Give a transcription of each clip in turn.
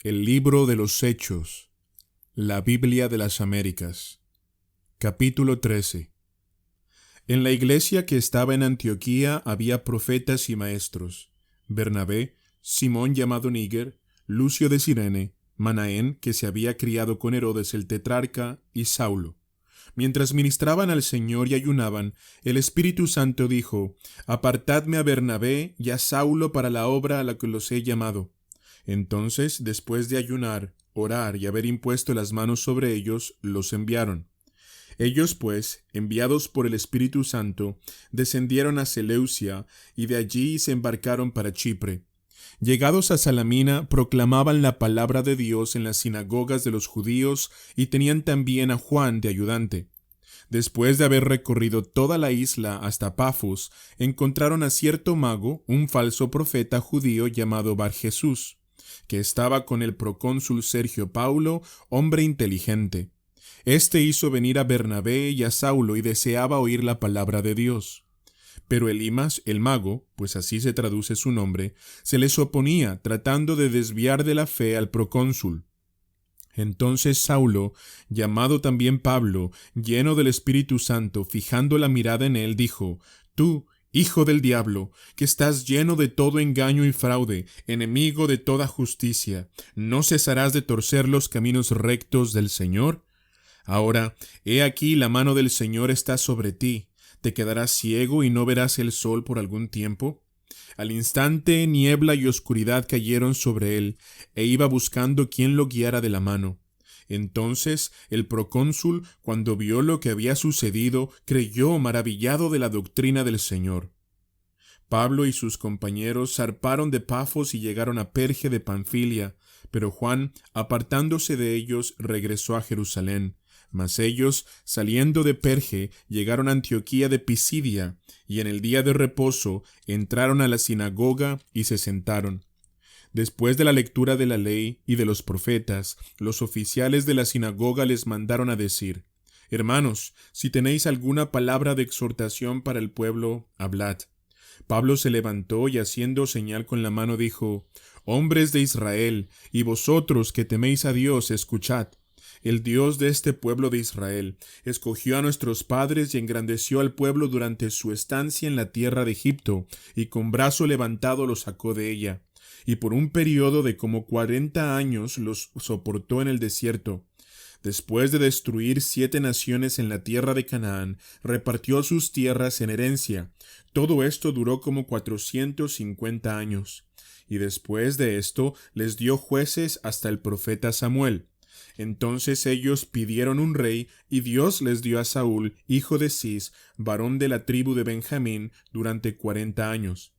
El libro de los Hechos, la Biblia de las Américas. Capítulo 13. En la iglesia que estaba en Antioquía había profetas y maestros: Bernabé, Simón llamado Níger, Lucio de Cirene, Manaén, que se había criado con Herodes el tetrarca, y Saulo. Mientras ministraban al Señor y ayunaban, el Espíritu Santo dijo: Apartadme a Bernabé y a Saulo para la obra a la que los he llamado. Entonces, después de ayunar, orar y haber impuesto las manos sobre ellos, los enviaron. Ellos, pues, enviados por el Espíritu Santo, descendieron a Seleucia, y de allí se embarcaron para Chipre. Llegados a Salamina, proclamaban la palabra de Dios en las sinagogas de los judíos, y tenían también a Juan de ayudante. Después de haber recorrido toda la isla hasta Pafos, encontraron a cierto mago, un falso profeta judío llamado Bar-Jesús, que estaba con el procónsul Sergio Paulo, hombre inteligente. Este hizo venir a Bernabé y a Saulo y deseaba oír la palabra de Dios. Pero Elimas, el mago, pues así se traduce su nombre, se les oponía, tratando de desviar de la fe al procónsul. Entonces Saulo, llamado también Pablo, lleno del Espíritu Santo, fijando la mirada en él, dijo: Tú, hijo del diablo, que estás lleno de todo engaño y fraude, enemigo de toda justicia, ¿no cesarás de torcer los caminos rectos del Señor? Ahora, he aquí la mano del Señor está sobre ti. ¿Te quedarás ciego y no verás el sol por algún tiempo? Al instante niebla y oscuridad cayeron sobre él, e iba buscando quien lo guiara de la mano. Entonces el procónsul, cuando vio lo que había sucedido, creyó, maravillado de la doctrina del Señor. Pablo y sus compañeros zarparon de Pafos y llegaron a Perge de Panfilia, pero Juan, apartándose de ellos, regresó a Jerusalén. Mas ellos, saliendo de Perge, llegaron a Antioquía de Pisidia, y en el día de reposo entraron a la sinagoga y se sentaron. Después de la lectura de la ley y de los profetas, los oficiales de la sinagoga les mandaron a decir: Hermanos, si tenéis alguna palabra de exhortación para el pueblo, hablad. Pablo se levantó y haciendo señal con la mano dijo: Hombres de Israel, y vosotros que teméis a Dios, escuchad. El Dios de este pueblo de Israel escogió a nuestros padres y engrandeció al pueblo durante su estancia en la tierra de Egipto, y con brazo levantado los sacó de ella, y por un período de como 40 años los soportó en el desierto. Después de destruir 7 naciones en la tierra de Canaán, repartió sus tierras en herencia. Todo esto duró como 450 años. Y después de esto les dio jueces hasta el profeta Samuel. Entonces ellos pidieron un rey, y Dios les dio a Saúl, hijo de Cis, varón de la tribu de Benjamín, durante 40 años.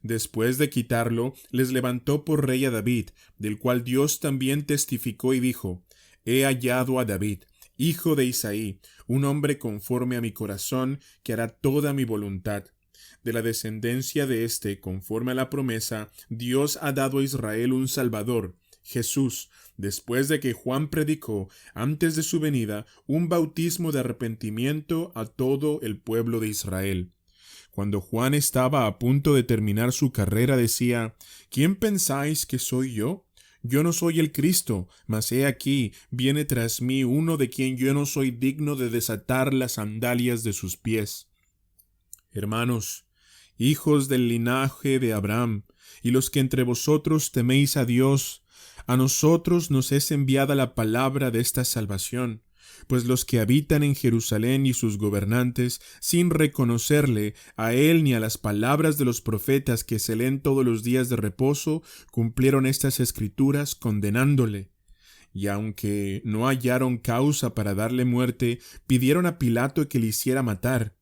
Después de quitarlo, les levantó por rey a David, del cual Dios también testificó y dijo: He hallado a David, hijo de Isaí, un hombre conforme a mi corazón, que hará toda mi voluntad. De la descendencia de éste, conforme a la promesa, Dios ha dado a Israel un Salvador, Jesús, después de que Juan predicó, antes de su venida, un bautismo de arrepentimiento a todo el pueblo de Israel. Cuando Juan estaba a punto de terminar su carrera, decía: ¿Quién pensáis que soy yo? Yo no soy el Cristo, mas he aquí, viene tras mí uno de quien yo no soy digno de desatar las sandalias de sus pies. Hermanos, hijos del linaje de Abraham, y los que entre vosotros teméis a Dios, a nosotros nos es enviada la palabra de esta salvación, pues los que habitan en Jerusalén y sus gobernantes, sin reconocerle a él ni a las palabras de los profetas que se leen todos los días de reposo, cumplieron estas escrituras condenándole. Y aunque no hallaron causa para darle muerte, pidieron a Pilato que le hiciera matar.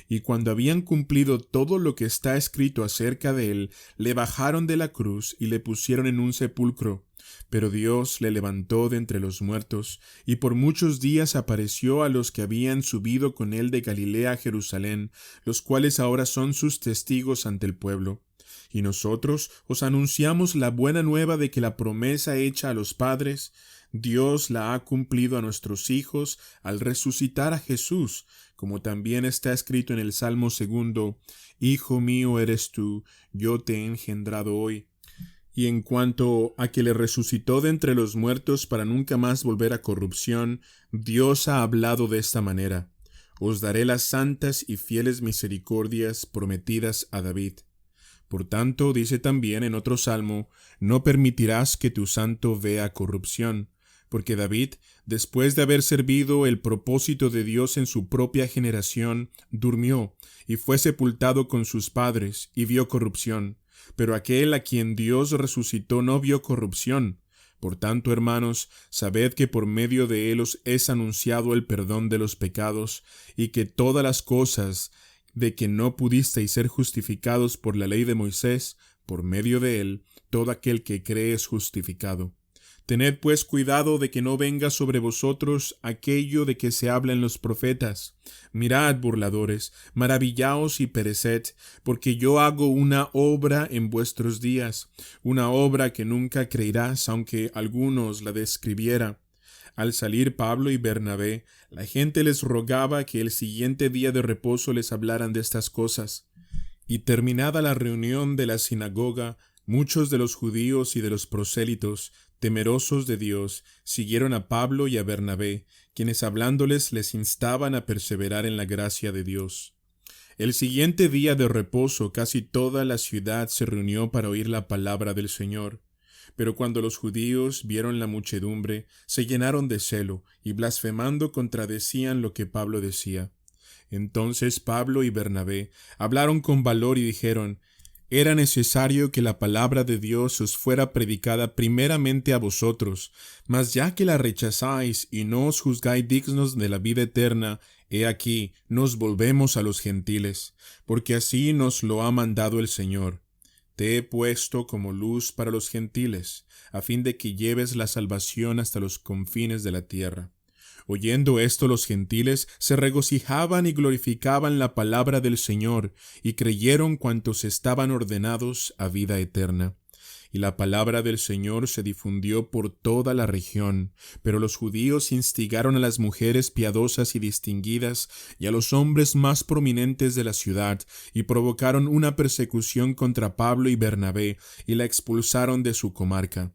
Y cuando habían cumplido todo lo que está escrito acerca de él, le bajaron de la cruz y le pusieron en un sepulcro. Pero Dios le levantó de entre los muertos, y por muchos días apareció a los que habían subido con él de Galilea a Jerusalén, los cuales ahora son sus testigos ante el pueblo. Y nosotros os anunciamos la buena nueva de que la promesa hecha a los padres, Dios la ha cumplido a nuestros hijos al resucitar a Jesús, como también está escrito en el Salmo 2: Hijo mío eres tú, yo te he engendrado hoy. Y en cuanto a que le resucitó de entre los muertos para nunca más volver a corrupción, Dios ha hablado de esta manera: Os daré las santas y fieles misericordias prometidas a David. Por tanto, dice también en otro salmo: No permitirás que tu santo vea corrupción. Porque David, después de haber servido el propósito de Dios en su propia generación, durmió, y fue sepultado con sus padres, y vio corrupción. Pero aquel a quien Dios resucitó no vio corrupción. Por tanto, hermanos, sabed que por medio de él os es anunciado el perdón de los pecados, y que todas las cosas de que no pudisteis ser justificados por la ley de Moisés, por medio de él, todo aquel que cree es justificado. Tened pues cuidado de que no venga sobre vosotros aquello de que se habla en los profetas. Mirad, burladores, maravillaos y pereced, porque yo hago una obra en vuestros días, una obra que nunca creerás, aunque algunos la describiera. Al salir Pablo y Bernabé, la gente les rogaba que el siguiente día de reposo les hablaran de estas cosas. Y terminada la reunión de la sinagoga, muchos de los judíos y de los prosélitos, temerosos de Dios, siguieron a Pablo y a Bernabé, quienes hablándoles les instaban a perseverar en la gracia de Dios. El siguiente día de reposo casi toda la ciudad se reunió para oír la palabra del Señor. Pero cuando los judíos vieron la muchedumbre, se llenaron de celo, y blasfemando contradecían lo que Pablo decía. Entonces Pablo y Bernabé hablaron con valor y dijeron: Era necesario que la palabra de Dios os fuera predicada primeramente a vosotros, mas ya que la rechazáis y no os juzgáis dignos de la vida eterna, he aquí, nos volvemos a los gentiles, porque así nos lo ha mandado el Señor. Te he puesto como luz para los gentiles, a fin de que lleves la salvación hasta los confines de la tierra. Oyendo esto, los gentiles se regocijaban y glorificaban la palabra del Señor, y creyeron cuantos estaban ordenados a vida eterna. Y la palabra del Señor se difundió por toda la región, pero los judíos instigaron a las mujeres piadosas y distinguidas y a los hombres más prominentes de la ciudad, y provocaron una persecución contra Pablo y Bernabé, y la expulsaron de su comarca.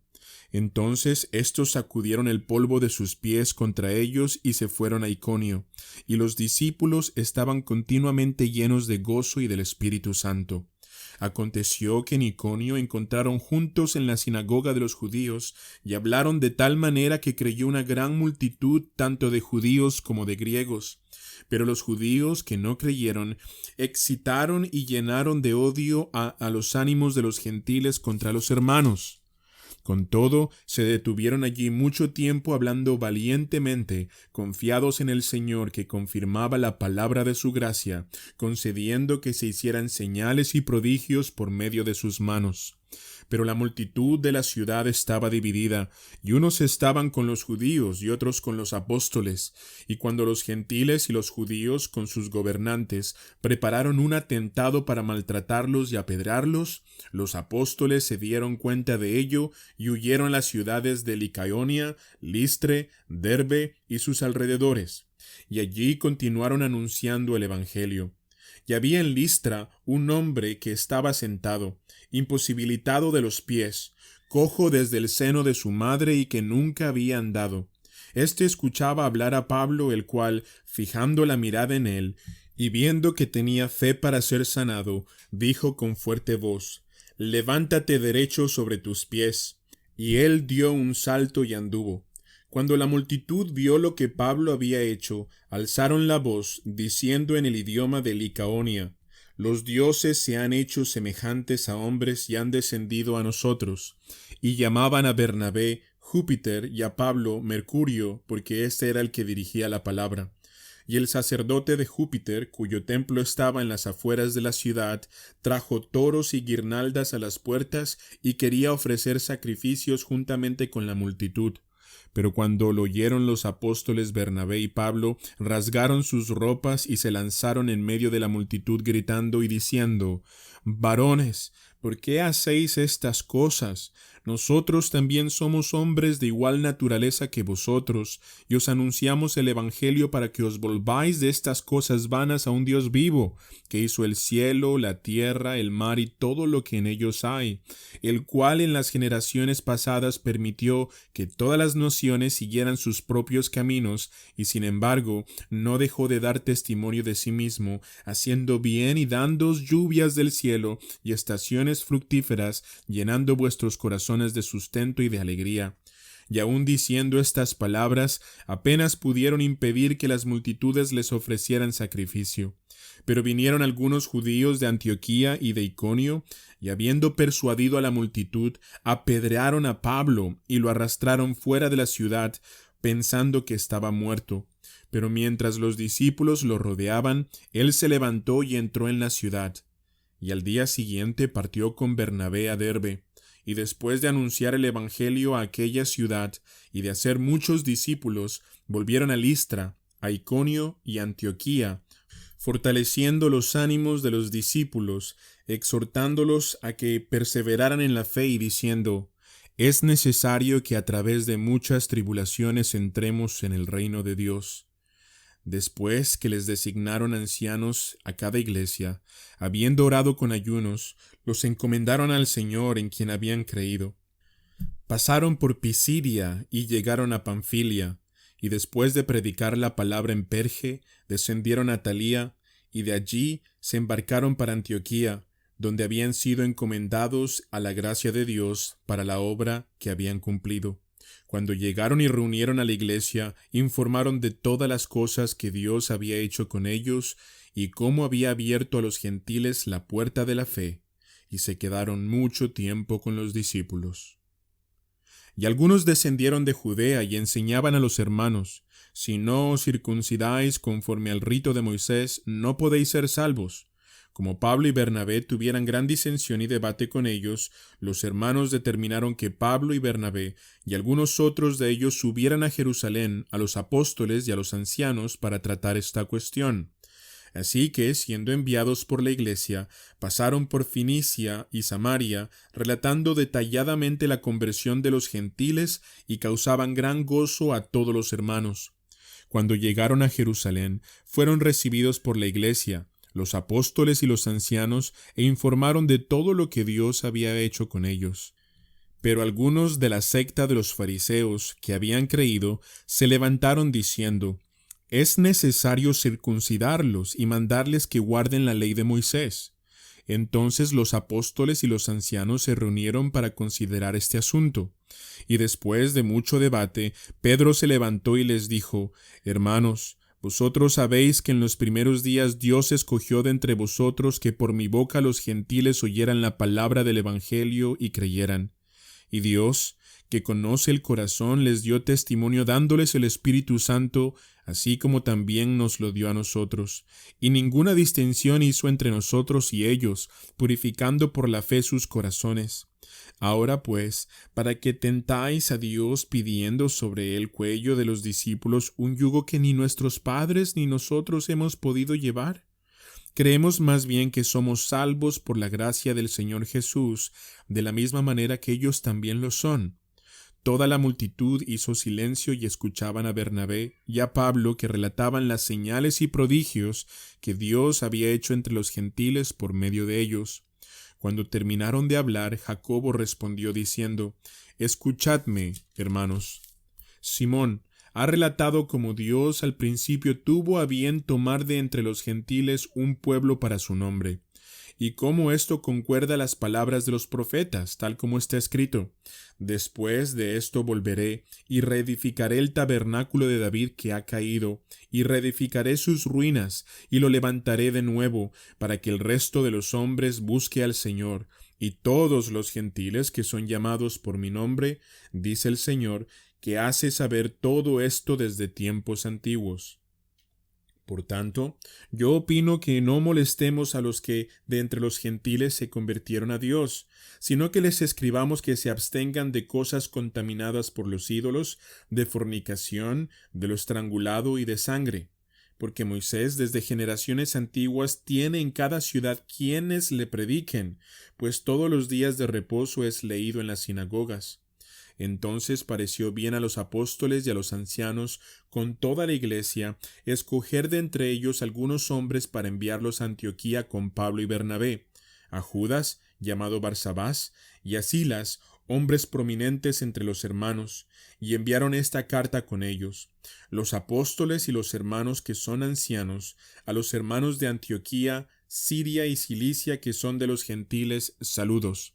Entonces éstos sacudieron el polvo de sus pies contra ellos y se fueron a Iconio, y los discípulos estaban continuamente llenos de gozo y del Espíritu Santo. Aconteció que en Iconio encontraron juntos en la sinagoga de los judíos, y hablaron de tal manera que creyó una gran multitud tanto de judíos como de griegos. Pero los judíos que no creyeron excitaron y llenaron de odio a los ánimos de los gentiles contra los hermanos. Con todo, se detuvieron allí mucho tiempo hablando valientemente, confiados en el Señor que confirmaba la palabra de su gracia, concediendo que se hicieran señales y prodigios por medio de sus manos. Pero la multitud de la ciudad estaba dividida, y unos estaban con los judíos y otros con los apóstoles. Y cuando los gentiles y los judíos con sus gobernantes prepararon un atentado para maltratarlos y apedrearlos, los apóstoles se dieron cuenta de ello y huyeron a las ciudades de Licaonia, Listre, Derbe y sus alrededores, y allí continuaron anunciando el evangelio. Y había en Listra un hombre que estaba sentado, imposibilitado de los pies, cojo desde el seno de su madre y que nunca había andado. Este escuchaba hablar a Pablo, el cual, fijando la mirada en él, y viendo que tenía fe para ser sanado, dijo con fuerte voz: «Levántate derecho sobre tus pies». Y él dio un salto y anduvo. Cuando la multitud vio lo que Pablo había hecho, alzaron la voz, diciendo en el idioma de Licaonia: «Los dioses se han hecho semejantes a hombres y han descendido a nosotros». Y llamaban a Bernabé Júpiter y a Pablo Mercurio, porque éste era el que dirigía la palabra. Y el sacerdote de Júpiter, cuyo templo estaba en las afueras de la ciudad, trajo toros y guirnaldas a las puertas y quería ofrecer sacrificios juntamente con la multitud. Pero cuando lo oyeron los apóstoles Bernabé y Pablo, rasgaron sus ropas y se lanzaron en medio de la multitud gritando y diciendo: «Varones, ¿por qué hacéis estas cosas? Nosotros también somos hombres de igual naturaleza que vosotros, y os anunciamos el Evangelio para que os volváis de estas cosas vanas a un Dios vivo, que hizo el cielo, la tierra, el mar y todo lo que en ellos hay, el cual en las generaciones pasadas permitió que todas las naciones siguieran sus propios caminos, y sin embargo no dejó de dar testimonio de sí mismo, haciendo bien y dándoos lluvias del cielo y estaciones fructíferas, llenando vuestros corazones de sustento y de alegría. Y aun diciendo estas palabras, apenas pudieron impedir que las multitudes les ofrecieran sacrificio. Pero vinieron algunos judíos de Antioquía y de Iconio, y habiendo persuadido a la multitud, apedrearon a Pablo y lo arrastraron fuera de la ciudad, pensando que estaba muerto. Pero mientras los discípulos lo rodeaban, él se levantó y entró en la ciudad. Y al día siguiente partió con Bernabé a Derbe, y después de anunciar el Evangelio a aquella ciudad y de hacer muchos discípulos, volvieron a Listra, a Iconio y a Antioquía, fortaleciendo los ánimos de los discípulos, exhortándolos a que perseveraran en la fe y diciendo: es necesario que a través de muchas tribulaciones entremos en el reino de Dios. Después que les designaron ancianos a cada iglesia, habiendo orado con ayunos, los encomendaron al Señor en quien habían creído. Pasaron por Pisidia y llegaron a Panfilia, y después de predicar la palabra en Perge, descendieron a Talía, y de allí se embarcaron para Antioquía, donde habían sido encomendados a la gracia de Dios para la obra que habían cumplido. Cuando llegaron y reunieron a la iglesia, informaron de todas las cosas que Dios había hecho con ellos y cómo había abierto a los gentiles la puerta de la fe, y se quedaron mucho tiempo con los discípulos. Y algunos descendieron de Judea y enseñaban a los hermanos: si no os circuncidáis conforme al rito de Moisés, no podéis ser salvos. Como Pablo y Bernabé tuvieran gran disensión y debate con ellos, los hermanos determinaron que Pablo y Bernabé y algunos otros de ellos subieran a Jerusalén a los apóstoles y a los ancianos para tratar esta cuestión. Así que, siendo enviados por la iglesia, pasaron por Fenicia y Samaria, relatando detalladamente la conversión de los gentiles, y causaban gran gozo a todos los hermanos. Cuando llegaron a Jerusalén, fueron recibidos por la iglesia, los apóstoles y los ancianos, e informaron de todo lo que Dios había hecho con ellos. Pero algunos de la secta de los fariseos que habían creído se levantaron diciendo: es necesario circuncidarlos y mandarles que guarden la ley de Moisés. Entonces los apóstoles y los ancianos se reunieron para considerar este asunto. Y después de mucho debate, Pedro se levantó y les dijo: hermanos, vosotros sabéis que en los primeros días Dios escogió de entre vosotros que por mi boca los gentiles oyeran la palabra del Evangelio y creyeran. Y Dios, que conoce el corazón, les dio testimonio dándoles el Espíritu Santo, así como también nos lo dio a nosotros. Y ninguna distinción hizo entre nosotros y ellos, purificando por la fe sus corazones. Ahora pues, ¿para qué tentáis a Dios pidiendo sobre el cuello de los discípulos un yugo que ni nuestros padres ni nosotros hemos podido llevar? Creemos más bien que somos salvos por la gracia del Señor Jesús, de la misma manera que ellos también lo son. Toda la multitud hizo silencio y escuchaban a Bernabé y a Pablo, que relataban las señales y prodigios que Dios había hecho entre los gentiles por medio de ellos. Cuando terminaron de hablar, Jacobo respondió diciendo: escuchadme, hermanos. Simón ha relatado cómo Dios al principio tuvo a bien tomar de entre los gentiles un pueblo para su nombre, y cómo esto concuerda a las palabras de los profetas, tal como está escrito: después de esto volveré, y reedificaré el tabernáculo de David que ha caído, y reedificaré sus ruinas, y lo levantaré de nuevo, para que el resto de los hombres busque al Señor, y todos los gentiles que son llamados por mi nombre, dice el Señor, que hace saber todo esto desde tiempos antiguos. Por tanto, yo opino que no molestemos a los que de entre los gentiles se convirtieron a Dios, sino que les escribamos que se abstengan de cosas contaminadas por los ídolos, de fornicación, de lo estrangulado y de sangre. porque Moisés desde generaciones antiguas tiene en cada ciudad quienes le prediquen, pues todos los días de reposo es leído en las sinagogas. Entonces pareció bien a los apóstoles y a los ancianos, con toda la iglesia, escoger de entre ellos algunos hombres para enviarlos a Antioquía con Pablo y Bernabé, a Judas, llamado Barsabás, y a Silas, hombres prominentes entre los hermanos, y enviaron esta carta con ellos: los apóstoles y los hermanos que son ancianos, a los hermanos de Antioquía, Siria y Cilicia que son de los gentiles, saludos.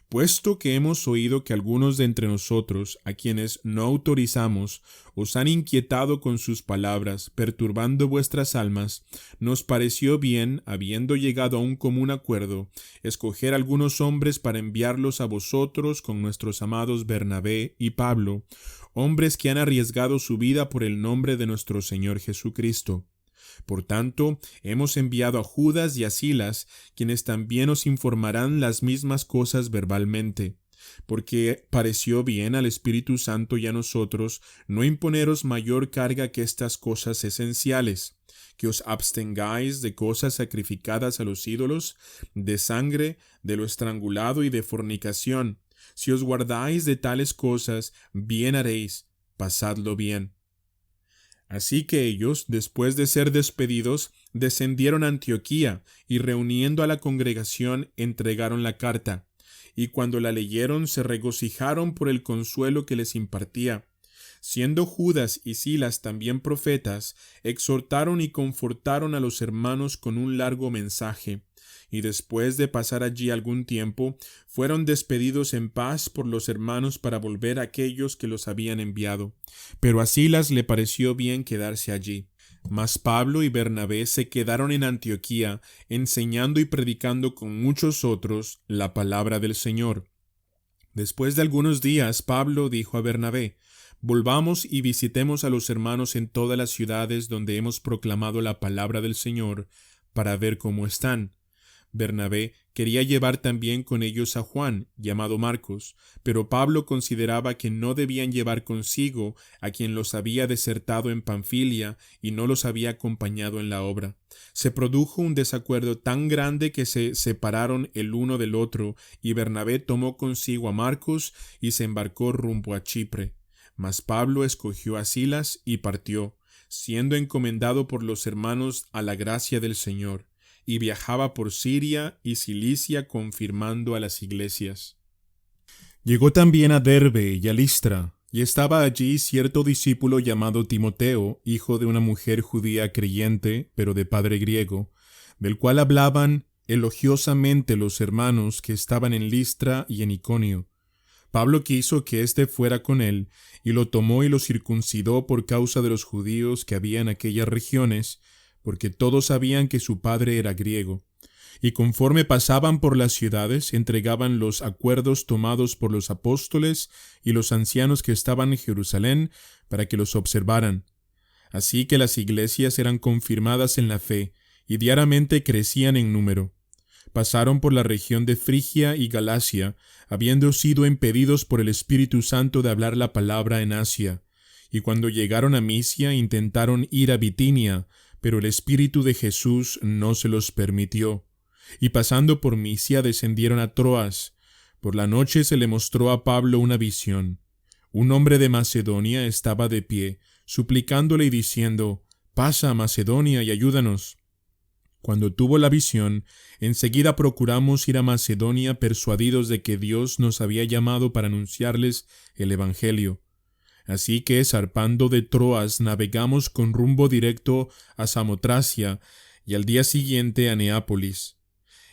Puesto que hemos oído que algunos de entre nosotros, a quienes no autorizamos, os han inquietado con sus palabras, perturbando vuestras almas, nos pareció bien, habiendo llegado a un común acuerdo, escoger algunos hombres para enviarlos a vosotros con nuestros amados Bernabé y Pablo, hombres que han arriesgado su vida por el nombre de nuestro Señor Jesucristo. Por tanto, hemos enviado a Judas y a Silas, quienes también os informarán las mismas cosas verbalmente, porque pareció bien al Espíritu Santo y a nosotros no imponeros mayor carga que estas cosas esenciales: que os abstengáis de cosas sacrificadas a los ídolos, de sangre, de lo estrangulado y de fornicación. Si os guardáis de tales cosas, bien haréis, pasadlo bien. Así que ellos, después de ser despedidos, descendieron a Antioquía y reuniendo a la congregación entregaron la carta, y cuando la leyeron se regocijaron por el consuelo que les impartía. Siendo Judas y Silas también profetas, exhortaron y confortaron a los hermanos con un largo mensaje, y después de pasar allí algún tiempo, fueron despedidos en paz por los hermanos para volver a aquellos que los habían enviado. Pero a Silas le pareció bien quedarse allí. Mas Pablo y Bernabé se quedaron en Antioquía, enseñando y predicando con muchos otros la palabra del Señor. Después de algunos días, Pablo dijo a Bernabé: volvamos y visitemos a los hermanos en todas las ciudades donde hemos proclamado la palabra del Señor, para ver cómo están. Bernabé quería llevar también con ellos a Juan, llamado Marcos, pero Pablo consideraba que no debían llevar consigo a quien los había desertado en Panfilia y no los había acompañado en la obra. Se produjo un desacuerdo tan grande que se separaron el uno del otro, y Bernabé tomó consigo a Marcos y se embarcó rumbo a Chipre. Mas Pablo escogió a Silas y partió, siendo encomendado por los hermanos a la gracia del Señor, y viajaba por Siria y Cilicia confirmando a las iglesias. Llegó también a Derbe y a Listra, y estaba allí cierto discípulo llamado Timoteo, hijo de una mujer judía creyente, pero de padre griego, del cual hablaban elogiosamente los hermanos que estaban en Listra y en Iconio. Pablo quiso que éste fuera con él, y lo tomó y lo circuncidó por causa de los judíos que había en aquellas regiones, porque todos sabían que su padre era griego. Y conforme pasaban por las ciudades, entregaban los acuerdos tomados por los apóstoles y los ancianos que estaban en Jerusalén para que los observaran. Así que las iglesias eran confirmadas en la fe, y diariamente crecían en número. Pasaron por la región de Frigia y Galacia, habiendo sido impedidos por el Espíritu Santo de hablar la palabra en Asia. Y cuando llegaron a Misia intentaron ir a Bitinia, pero el Espíritu de Jesús no se los permitió. Y pasando por Misia descendieron a Troas. Por la noche se le mostró a Pablo una visión. Un hombre de Macedonia estaba de pie, suplicándole y diciendo: «Pasa a Macedonia y ayúdanos». Cuando tuvo la visión, enseguida procuramos ir a Macedonia, persuadidos de que Dios nos había llamado para anunciarles el Evangelio. Así que, zarpando de Troas, navegamos con rumbo directo a Samotracia y al día siguiente a Neápolis,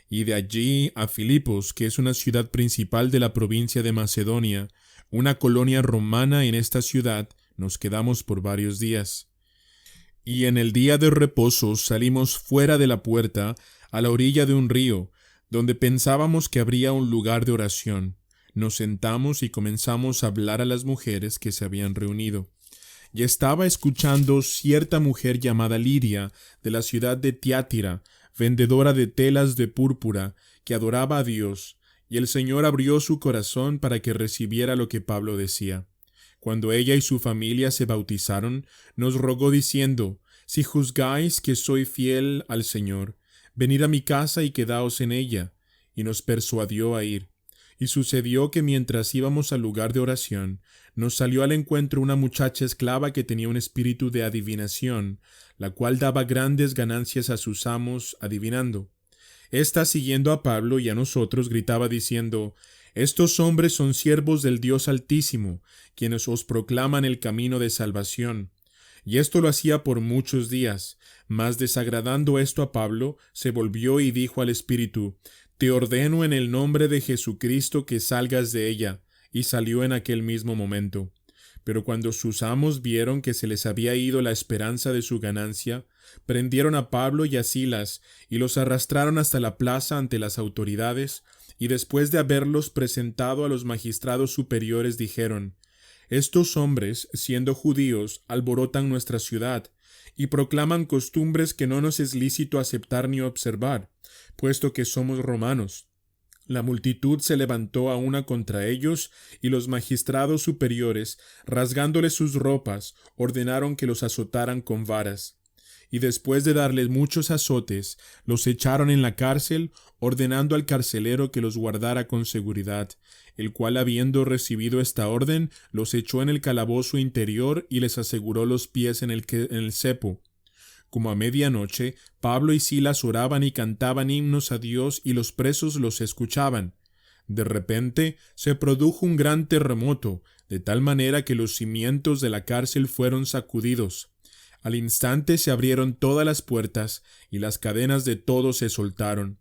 y de allí a Filipos, que es una ciudad principal de la provincia de Macedonia, una colonia romana. En esta ciudad nos quedamos por varios días. Y en el día de reposo salimos fuera de la puerta, a la orilla de un río, donde pensábamos que habría un lugar de oración. Nos sentamos y comenzamos a hablar a las mujeres que se habían reunido. Y estaba escuchando cierta mujer llamada Lidia, de la ciudad de Tiátira, vendedora de telas de púrpura, que adoraba a Dios, y el Señor abrió su corazón para que recibiera lo que Pablo decía. Cuando ella y su familia se bautizaron, nos rogó diciendo: Si juzgáis que soy fiel al Señor, venid a mi casa y quedaos en ella. Y nos persuadió a ir. Y sucedió que mientras íbamos al lugar de oración, nos salió al encuentro una muchacha esclava que tenía un espíritu de adivinación, la cual daba grandes ganancias a sus amos adivinando. Esta, siguiendo a Pablo y a nosotros, gritaba diciendo: Estos hombres son siervos del Dios Altísimo, quienes os proclaman el camino de salvación. Y esto lo hacía por muchos días, mas desagradando esto a Pablo, se volvió y dijo al espíritu: Te ordeno en el nombre de Jesucristo que salgas de ella. Y salió en aquel mismo momento. Pero cuando sus amos vieron que se les había ido la esperanza de su ganancia, prendieron a Pablo y a Silas, y los arrastraron hasta la plaza ante las autoridades, y después de haberlos presentado a los magistrados superiores dijeron: Estos hombres, siendo judíos, alborotan nuestra ciudad, y proclaman costumbres que no nos es lícito aceptar ni observar, puesto que somos romanos. La multitud se levantó a una contra ellos, y los magistrados superiores, rasgándoles sus ropas, ordenaron que los azotaran con varas. Y después de darles muchos azotes, los echaron en la cárcel, ordenando al carcelero que los guardara con seguridad, el cual, habiendo recibido esta orden, los echó en el calabozo interior y les aseguró los pies en el cepo. Como a medianoche, Pablo y Silas oraban y cantaban himnos a Dios, y los presos los escuchaban. De repente se produjo un gran terremoto, de tal manera que los cimientos de la cárcel fueron sacudidos. Al instante se abrieron todas las puertas, y las cadenas de todos se soltaron.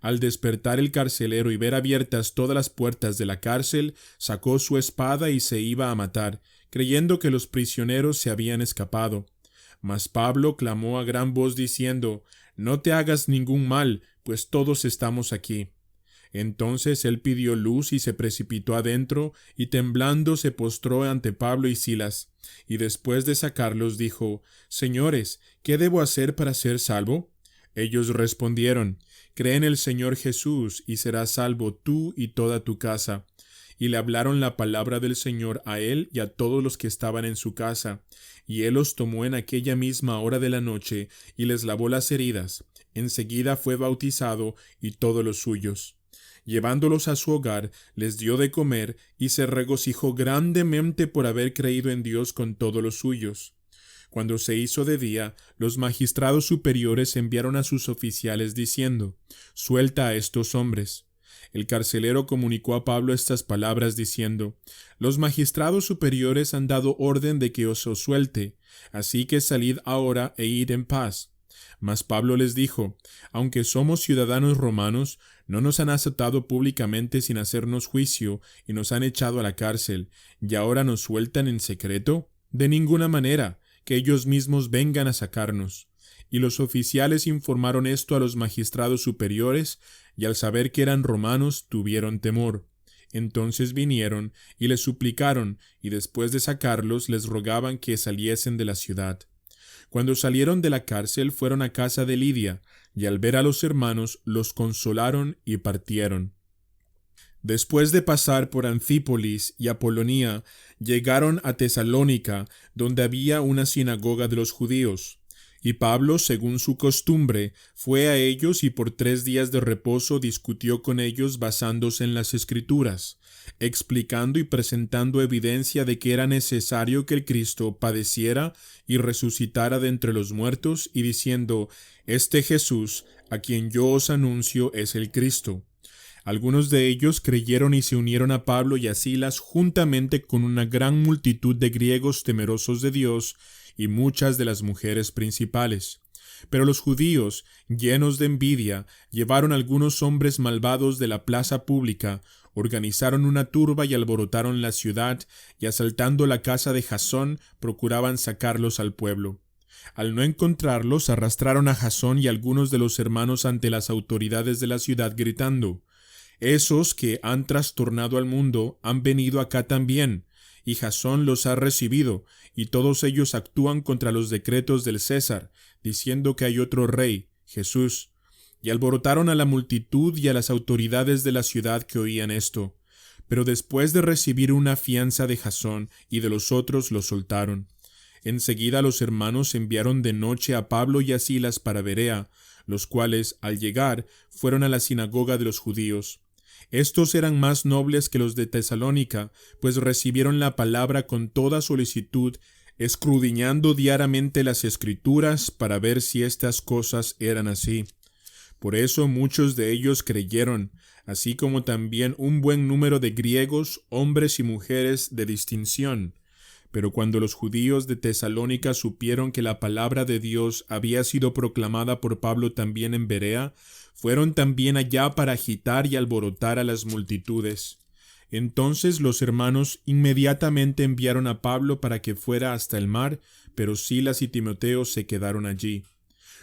Al despertar el carcelero y ver abiertas todas las puertas de la cárcel, sacó su espada y se iba a matar, creyendo que los prisioneros se habían escapado. Mas Pablo clamó a gran voz diciendo: No te hagas ningún mal, pues todos estamos aquí. Entonces él pidió luz y se precipitó adentro, y temblando se postró ante Pablo y Silas, y después de sacarlos dijo: Señores, ¿qué debo hacer para ser salvo? Ellos respondieron: Cree en el Señor Jesús, y serás salvo tú y toda tu casa. Y le hablaron la palabra del Señor a él y a todos los que estaban en su casa. Y él los tomó en aquella misma hora de la noche, y les lavó las heridas. Enseguida fue bautizado, y todos los suyos. Llevándolos a su hogar, les dio de comer, y se regocijó grandemente por haber creído en Dios con todos los suyos. Cuando se hizo de día, los magistrados superiores enviaron a sus oficiales diciendo: Suelta a estos hombres. El carcelero comunicó a Pablo estas palabras diciendo: Los magistrados superiores han dado orden de que os suelte, así que salid ahora e id en paz. Mas Pablo les dijo: Aunque somos ciudadanos romanos, no nos han azotado públicamente sin hacernos juicio, y nos han echado a la cárcel, ¿y ahora nos sueltan en secreto? De ninguna manera, que ellos mismos vengan a sacarnos. Y los oficiales informaron esto a los magistrados superiores, y al saber que eran romanos, tuvieron temor. Entonces vinieron y les suplicaron, y después de sacarlos les rogaban que saliesen de la ciudad. Cuando salieron de la cárcel fueron a casa de Lidia, y al ver a los hermanos los consolaron y partieron. Después de pasar por Anfípolis y Apolonía, llegaron a Tesalónica, donde había una sinagoga de los judíos. Y Pablo, según su costumbre, fue a ellos y por 3 días de reposo discutió con ellos basándose en las Escrituras, explicando y presentando evidencia de que era necesario que el Cristo padeciera y resucitara de entre los muertos, y diciendo: Este Jesús, a quien yo os anuncio, es el Cristo. Algunos de ellos creyeron y se unieron a Pablo y a Silas juntamente con una gran multitud de griegos temerosos de Dios y muchas de las mujeres principales. Pero los judíos, llenos de envidia, llevaron algunos hombres malvados de la plaza pública, organizaron una turba y alborotaron la ciudad, y asaltando la casa de Jasón, procuraban sacarlos al pueblo. Al no encontrarlos, arrastraron a Jasón y algunos de los hermanos ante las autoridades de la ciudad, gritando: Esos que han trastornado al mundo han venido acá también, y Jasón los ha recibido, y todos ellos actúan contra los decretos del César, diciendo que hay otro rey, Jesús. Y alborotaron a la multitud y a las autoridades de la ciudad que oían esto. Pero después de recibir una fianza de Jasón y de los otros, los soltaron. Enseguida los hermanos enviaron de noche a Pablo y a Silas para Berea, los cuales, al llegar, fueron a la sinagoga de los judíos. Estos eran más nobles que los de Tesalónica, pues recibieron la palabra con toda solicitud, escudriñando diariamente las Escrituras para ver si estas cosas eran así. Por eso muchos de ellos creyeron, así como también un buen número de griegos, hombres y mujeres de distinción. Pero cuando los judíos de Tesalónica supieron que la palabra de Dios había sido proclamada por Pablo también en Berea, fueron también allá para agitar y alborotar a las multitudes. Entonces los hermanos inmediatamente enviaron a Pablo para que fuera hasta el mar, pero Silas y Timoteo se quedaron allí.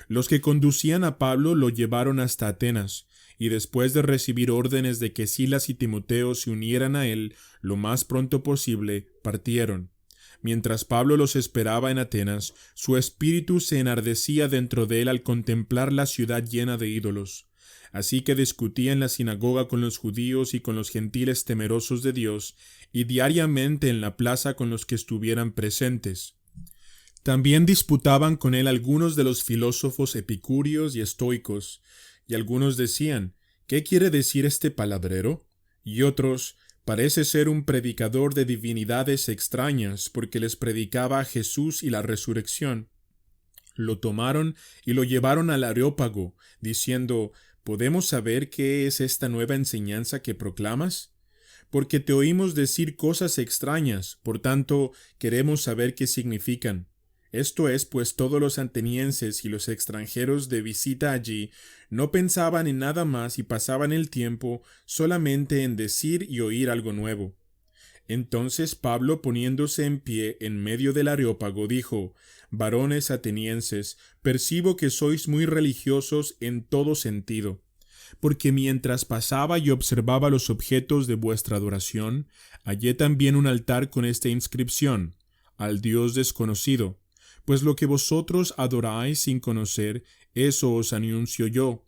Los que conducían a Pablo lo llevaron hasta Atenas, y después de recibir órdenes de que Silas y Timoteo se unieran a él lo más pronto posible, partieron. Mientras Pablo los esperaba en Atenas, su espíritu se enardecía dentro de él al contemplar la ciudad llena de ídolos. Así que discutía en la sinagoga con los judíos y con los gentiles temerosos de Dios, y diariamente en la plaza con los que estuvieran presentes. También disputaban con él algunos de los filósofos epicúreos y estoicos, y algunos decían, ¿qué quiere decir este palabrero? Y otros, parece ser un predicador de divinidades extrañas, porque les predicaba a Jesús y la resurrección. Lo tomaron y lo llevaron al Areópago, diciendo, ¿podemos saber qué es esta nueva enseñanza que proclamas? Porque te oímos decir cosas extrañas, por tanto, queremos saber qué significan. Esto es, pues todos los atenienses y los extranjeros de visita allí no pensaban en nada más y pasaban el tiempo solamente en decir y oír algo nuevo. Entonces Pablo, poniéndose en pie en medio del Areópago, dijo, «Varones atenienses, percibo que sois muy religiosos en todo sentido, porque mientras pasaba y observaba los objetos de vuestra adoración, hallé también un altar con esta inscripción, al Dios desconocido. Pues lo que vosotros adoráis sin conocer, eso os anuncio yo.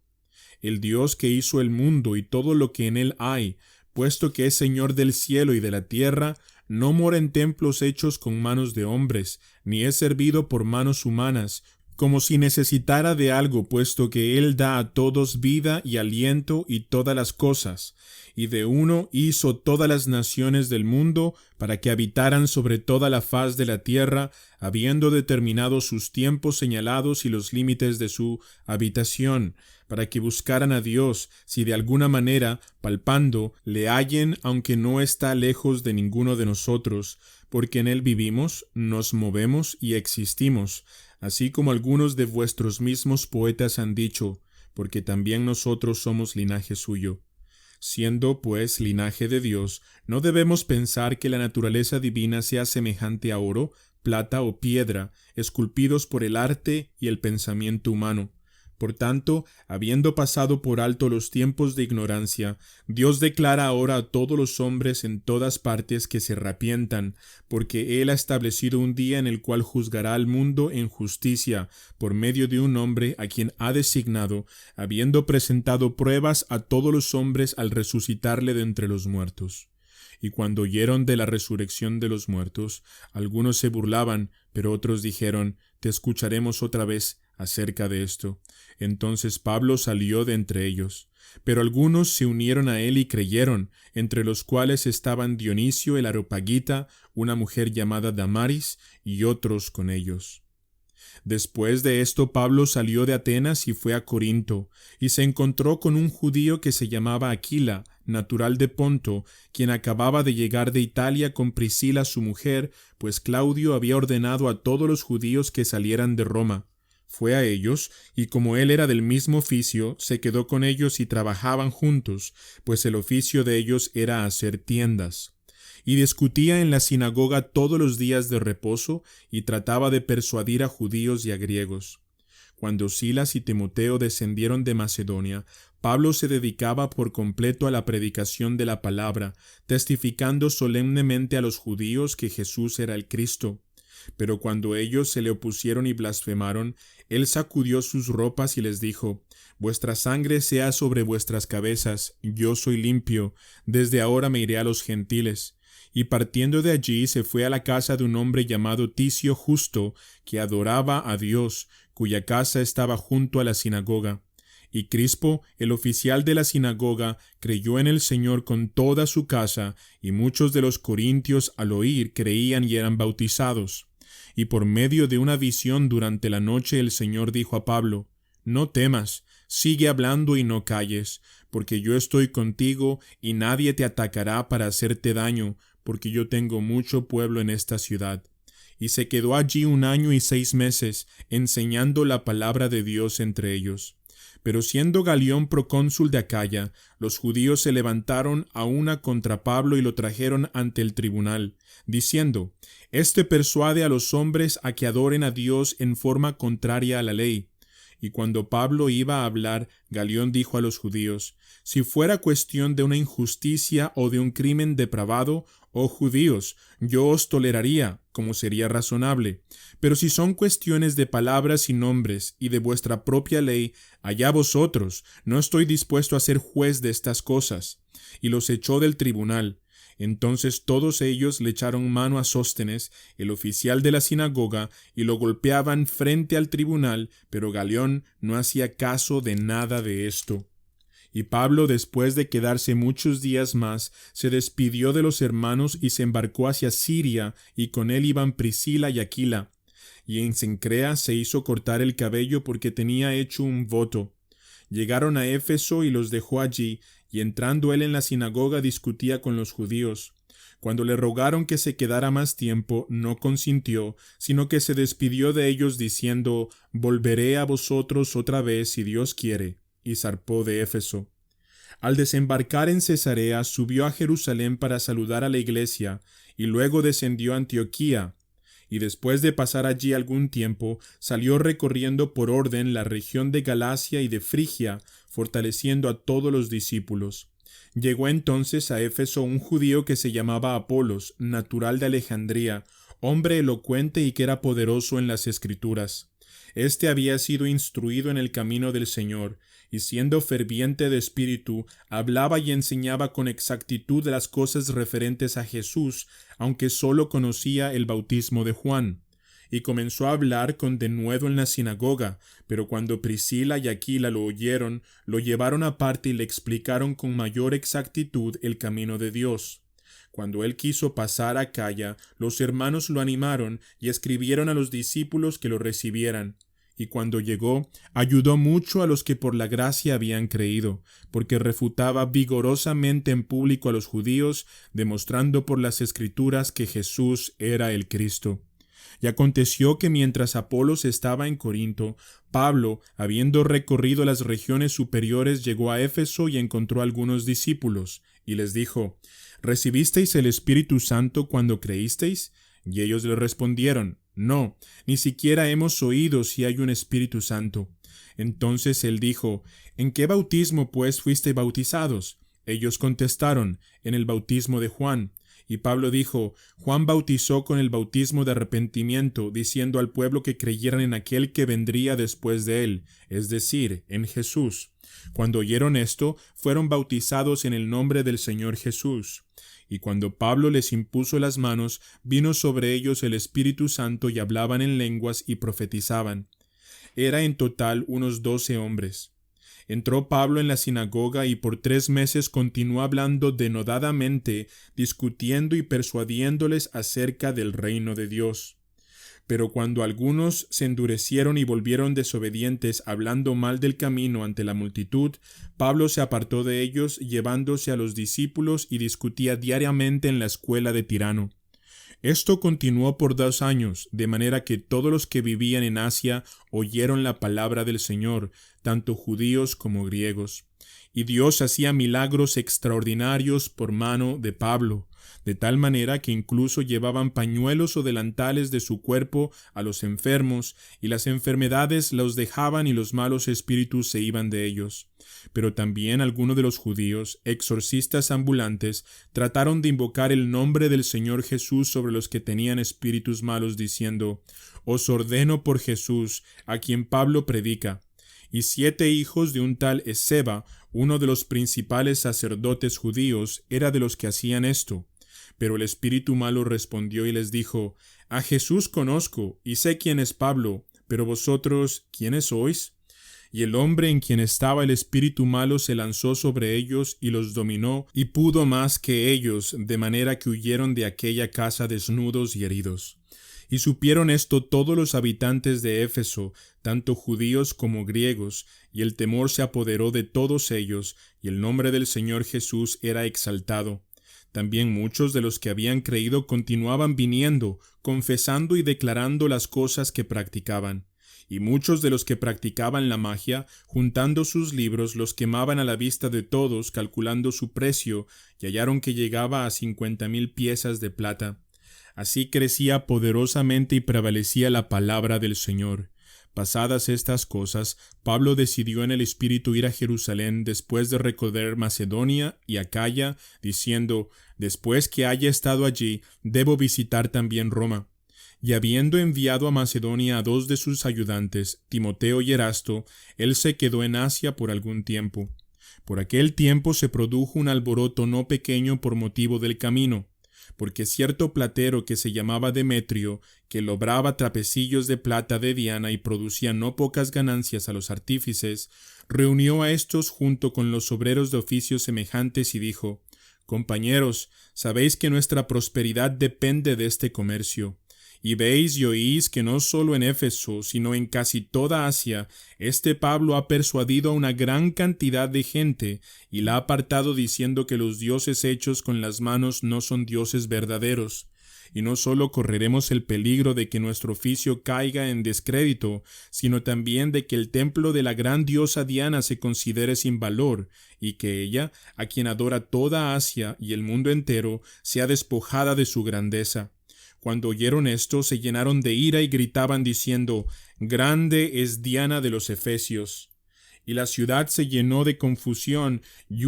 El Dios que hizo el mundo y todo lo que en él hay, puesto que es Señor del cielo y de la tierra, no mora en templos hechos con manos de hombres, ni es servido por manos humanas, como si necesitara de algo, puesto que Él da a todos vida y aliento y todas las cosas, y de uno hizo todas las naciones del mundo para que habitaran sobre toda la faz de la tierra, habiendo determinado sus tiempos señalados y los límites de su habitación, para que buscaran a Dios, si de alguna manera, palpando, le hallen, aunque no está lejos de ninguno de nosotros, porque en Él vivimos, nos movemos y existimos, así como algunos de vuestros mismos poetas han dicho, porque también nosotros somos linaje suyo. Siendo, pues, linaje de Dios, no debemos pensar que la naturaleza divina sea semejante a oro, plata o piedra, esculpidos por el arte y el pensamiento humano. Por tanto, habiendo pasado por alto los tiempos de ignorancia, Dios declara ahora a todos los hombres en todas partes que se arrepientan, porque Él ha establecido un día en el cual juzgará al mundo en justicia, por medio de un hombre a quien ha designado, habiendo presentado pruebas a todos los hombres al resucitarle de entre los muertos. Y cuando oyeron de la resurrección de los muertos, algunos se burlaban, pero otros dijeron, «Te escucharemos otra vez acerca de esto». Entonces Pablo salió de entre ellos. Pero algunos se unieron a él y creyeron, entre los cuales estaban Dionisio el Areopagita, una mujer llamada Damaris, y otros con ellos. Después de esto Pablo salió de Atenas y fue a Corinto, y se encontró con un judío que se llamaba Aquila, natural de Ponto, quien acababa de llegar de Italia con Priscila su mujer, pues Claudio había ordenado a todos los judíos que salieran de Roma. Fue a ellos, y como él era del mismo oficio, se quedó con ellos y trabajaban juntos, pues el oficio de ellos era hacer tiendas. Y discutía en la sinagoga todos los días de reposo, y trataba de persuadir a judíos y a griegos. Cuando Silas y Timoteo descendieron de Macedonia, Pablo se dedicaba por completo a la predicación de la palabra, testificando solemnemente a los judíos que Jesús era el Cristo. Pero cuando ellos se le opusieron y blasfemaron, él sacudió sus ropas y les dijo, «Vuestra sangre sea sobre vuestras cabezas, yo soy limpio, desde ahora me iré a los gentiles». y partiendo de allí se fue a la casa de un hombre llamado Ticio Justo, que adoraba a Dios, cuya casa estaba junto a la sinagoga. Y Crispo, el oficial de la sinagoga, creyó en el Señor con toda su casa, y muchos de los corintios al oír creían y eran bautizados. Y por medio de una visión durante la noche el Señor dijo a Pablo: No temas, sigue hablando y no calles, porque yo estoy contigo y nadie te atacará para hacerte daño, porque yo tengo mucho pueblo en esta ciudad. Y se quedó allí 1 año y 6 meses, enseñando la palabra de Dios entre ellos. Pero siendo Galión procónsul de Acaya, los judíos se levantaron a una contra Pablo y lo trajeron ante el tribunal, diciendo: Este persuade a los hombres a que adoren a Dios en forma contraria a la ley. Y cuando Pablo iba a hablar, Galión dijo a los judíos: Si fuera cuestión de una injusticia o de un crimen depravado, oh judíos, yo os toleraría, como sería razonable. Pero si son cuestiones de palabras y nombres y de vuestra propia ley, allá vosotros, no estoy dispuesto a ser juez de estas cosas. Y los echó del tribunal. Entonces todos ellos le echaron mano a Sóstenes, el oficial de la sinagoga, y lo golpeaban frente al tribunal, pero Galión no hacía caso de nada de esto. Y Pablo, después de quedarse muchos días más, se despidió de los hermanos y se embarcó hacia Siria, y con él iban Priscila y Aquila. Y en Cencrea se hizo cortar el cabello porque tenía hecho un voto. Llegaron a Éfeso y los dejó allí, y entrando él en la sinagoga discutía con los judíos. Cuando le rogaron que se quedara más tiempo, no consintió, sino que se despidió de ellos diciendo: Volveré a vosotros otra vez si Dios quiere. Y zarpó de Éfeso. Al desembarcar en Cesarea, subió a Jerusalén para saludar a la iglesia, y luego descendió a Antioquía. Y después de pasar allí algún tiempo, salió recorriendo por orden la región de Galacia y de Frigia, fortaleciendo a todos los discípulos. Llegó entonces a Éfeso un judío que se llamaba Apolos, natural de Alejandría, hombre elocuente y que era poderoso en las Escrituras. Este había sido instruido en el camino del Señor, y siendo ferviente de espíritu, hablaba y enseñaba con exactitud de las cosas referentes a Jesús, aunque sólo conocía el bautismo de Juan. Y comenzó a hablar con denuedo en la sinagoga, pero cuando Priscila y Aquila lo oyeron, lo llevaron aparte y le explicaron con mayor exactitud el camino de Dios. Cuando él quiso pasar a Acaya, los hermanos lo animaron y escribieron a los discípulos que lo recibieran. Y cuando llegó, ayudó mucho a los que por la gracia habían creído, porque refutaba vigorosamente en público a los judíos, demostrando por las Escrituras que Jesús era el Cristo. Y aconteció que mientras Apolos estaba en Corinto, Pablo, habiendo recorrido las regiones superiores, llegó a Éfeso y encontró a algunos discípulos, y les dijo: ¿Recibisteis el Espíritu Santo cuando creísteis? Y ellos le respondieron: No, ni siquiera hemos oído si hay un Espíritu Santo. Entonces él dijo: ¿En qué bautismo pues fuisteis bautizados? Ellos contestaron: En el bautismo de Juan. Y Pablo dijo: Juan bautizó con el bautismo de arrepentimiento, diciendo al pueblo que creyeran en aquel que vendría después de él, es decir, en Jesús. Cuando oyeron esto, fueron bautizados en el nombre del Señor Jesús. Y cuando Pablo les impuso las manos, vino sobre ellos el Espíritu Santo y hablaban en lenguas y profetizaban. Era en total unos 12 hombres. Entró Pablo en la sinagoga y por 3 meses continuó hablando denodadamente, discutiendo y persuadiéndoles acerca del reino de Dios. Pero cuando algunos se endurecieron y volvieron desobedientes, hablando mal del camino ante la multitud, Pablo se apartó de ellos, llevándose a los discípulos, y discutía diariamente en la escuela de Tirano. Esto continuó por 2 años, de manera que todos los que vivían en Asia oyeron la palabra del Señor, tanto judíos como griegos. Y Dios hacía milagros extraordinarios por mano de Pablo, de tal manera que incluso llevaban pañuelos o delantales de su cuerpo a los enfermos, y las enfermedades los dejaban y los malos espíritus se iban de ellos. Pero también algunos de los judíos, exorcistas ambulantes, trataron de invocar el nombre del Señor Jesús sobre los que tenían espíritus malos, diciendo: Os ordeno por Jesús, a quien Pablo predica. Y 7 hijos de un tal Esceva, uno de los principales sacerdotes judíos, era de los que hacían esto. Pero el espíritu malo respondió y les dijo: A Jesús conozco, y sé quién es Pablo, pero vosotros, ¿quiénes sois? Y el hombre en quien estaba el espíritu malo se lanzó sobre ellos y los dominó, y pudo más que ellos, de manera que huyeron de aquella casa desnudos y heridos. Y supieron esto todos los habitantes de Éfeso, tanto judíos como griegos, y el temor se apoderó de todos ellos, y el nombre del Señor Jesús era exaltado. También muchos de los que habían creído continuaban viniendo, confesando y declarando las cosas que practicaban. Y muchos de los que practicaban la magia, juntando sus libros, los quemaban a la vista de todos, calculando su precio, y hallaron que llegaba a 50,000 piezas de plata. Así crecía poderosamente y prevalecía la palabra del Señor. Pasadas estas cosas, Pablo decidió en el espíritu ir a Jerusalén después de recorrer Macedonia y Acaya, diciendo: después que haya estado allí, debo visitar también Roma. Y habiendo enviado a Macedonia a 2 de sus ayudantes, Timoteo y Erasto, él se quedó en Asia por algún tiempo. Por aquel tiempo se produjo un alboroto no pequeño por motivo del camino, porque cierto platero que se llamaba Demetrio, que lobraba trapecillos de plata de Diana y producía no pocas ganancias a los artífices, reunió a éstos junto con los obreros de oficios semejantes y dijo: Compañeros, sabéis que nuestra prosperidad depende de este comercio. Y veis y oís que no solo en Éfeso, sino en casi toda Asia, este Pablo ha persuadido a una gran cantidad de gente, y la ha apartado diciendo que los dioses hechos con las manos no son dioses verdaderos. Y no solo correremos el peligro de que nuestro oficio caiga en descrédito, sino también de que el templo de la gran diosa Diana se considere sin valor, y que ella, a quien adora toda Asia y el mundo entero, sea despojada de su grandeza. Cuando oyeron esto, se llenaron de ira y gritaban diciendo: Grande es Diana de los Efesios. Y la ciudad se llenó de confusión, y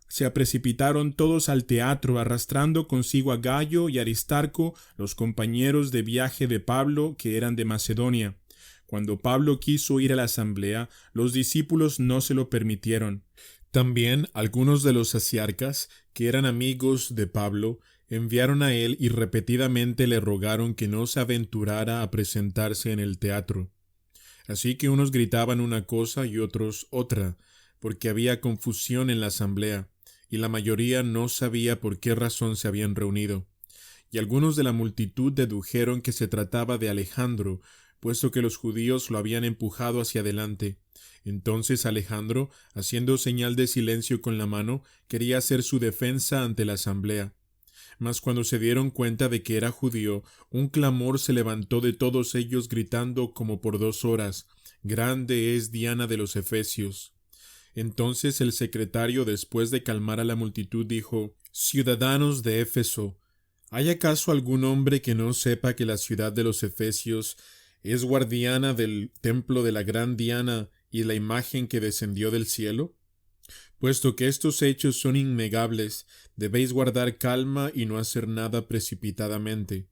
se precipitaron todos al teatro, arrastrando consigo a Gayo y Aristarco, los compañeros de viaje de Pablo, que eran de Macedonia. Cuando Pablo quiso ir a la asamblea, los discípulos no se lo permitieron. También algunos de los asiarcas, que eran amigos de Pablo, enviaron a él y repetidamente le rogaron que no se aventurara a presentarse en el teatro. Así que unos gritaban una cosa y otros otra, porque había confusión en la asamblea, y la mayoría no sabía por qué razón se habían reunido. Y algunos de la multitud dedujeron que se trataba de Alejandro, puesto que los judíos lo habían empujado hacia adelante. Entonces Alejandro, haciendo señal de silencio con la mano, quería hacer su defensa ante la asamblea. Mas cuando se dieron cuenta de que era judío, un clamor se levantó de todos ellos gritando como por 2 horas: Grande es Diana de los Efesios. Entonces el secretario, después de calmar a la multitud, dijo: Ciudadanos de Éfeso, ¿hay acaso algún hombre que no sepa que la ciudad de los Efesios es guardiana del templo de la gran Diana y la imagen que descendió del cielo? Puesto que estos hechos son innegables, debéis guardar calma y no hacer nada precipitadamente,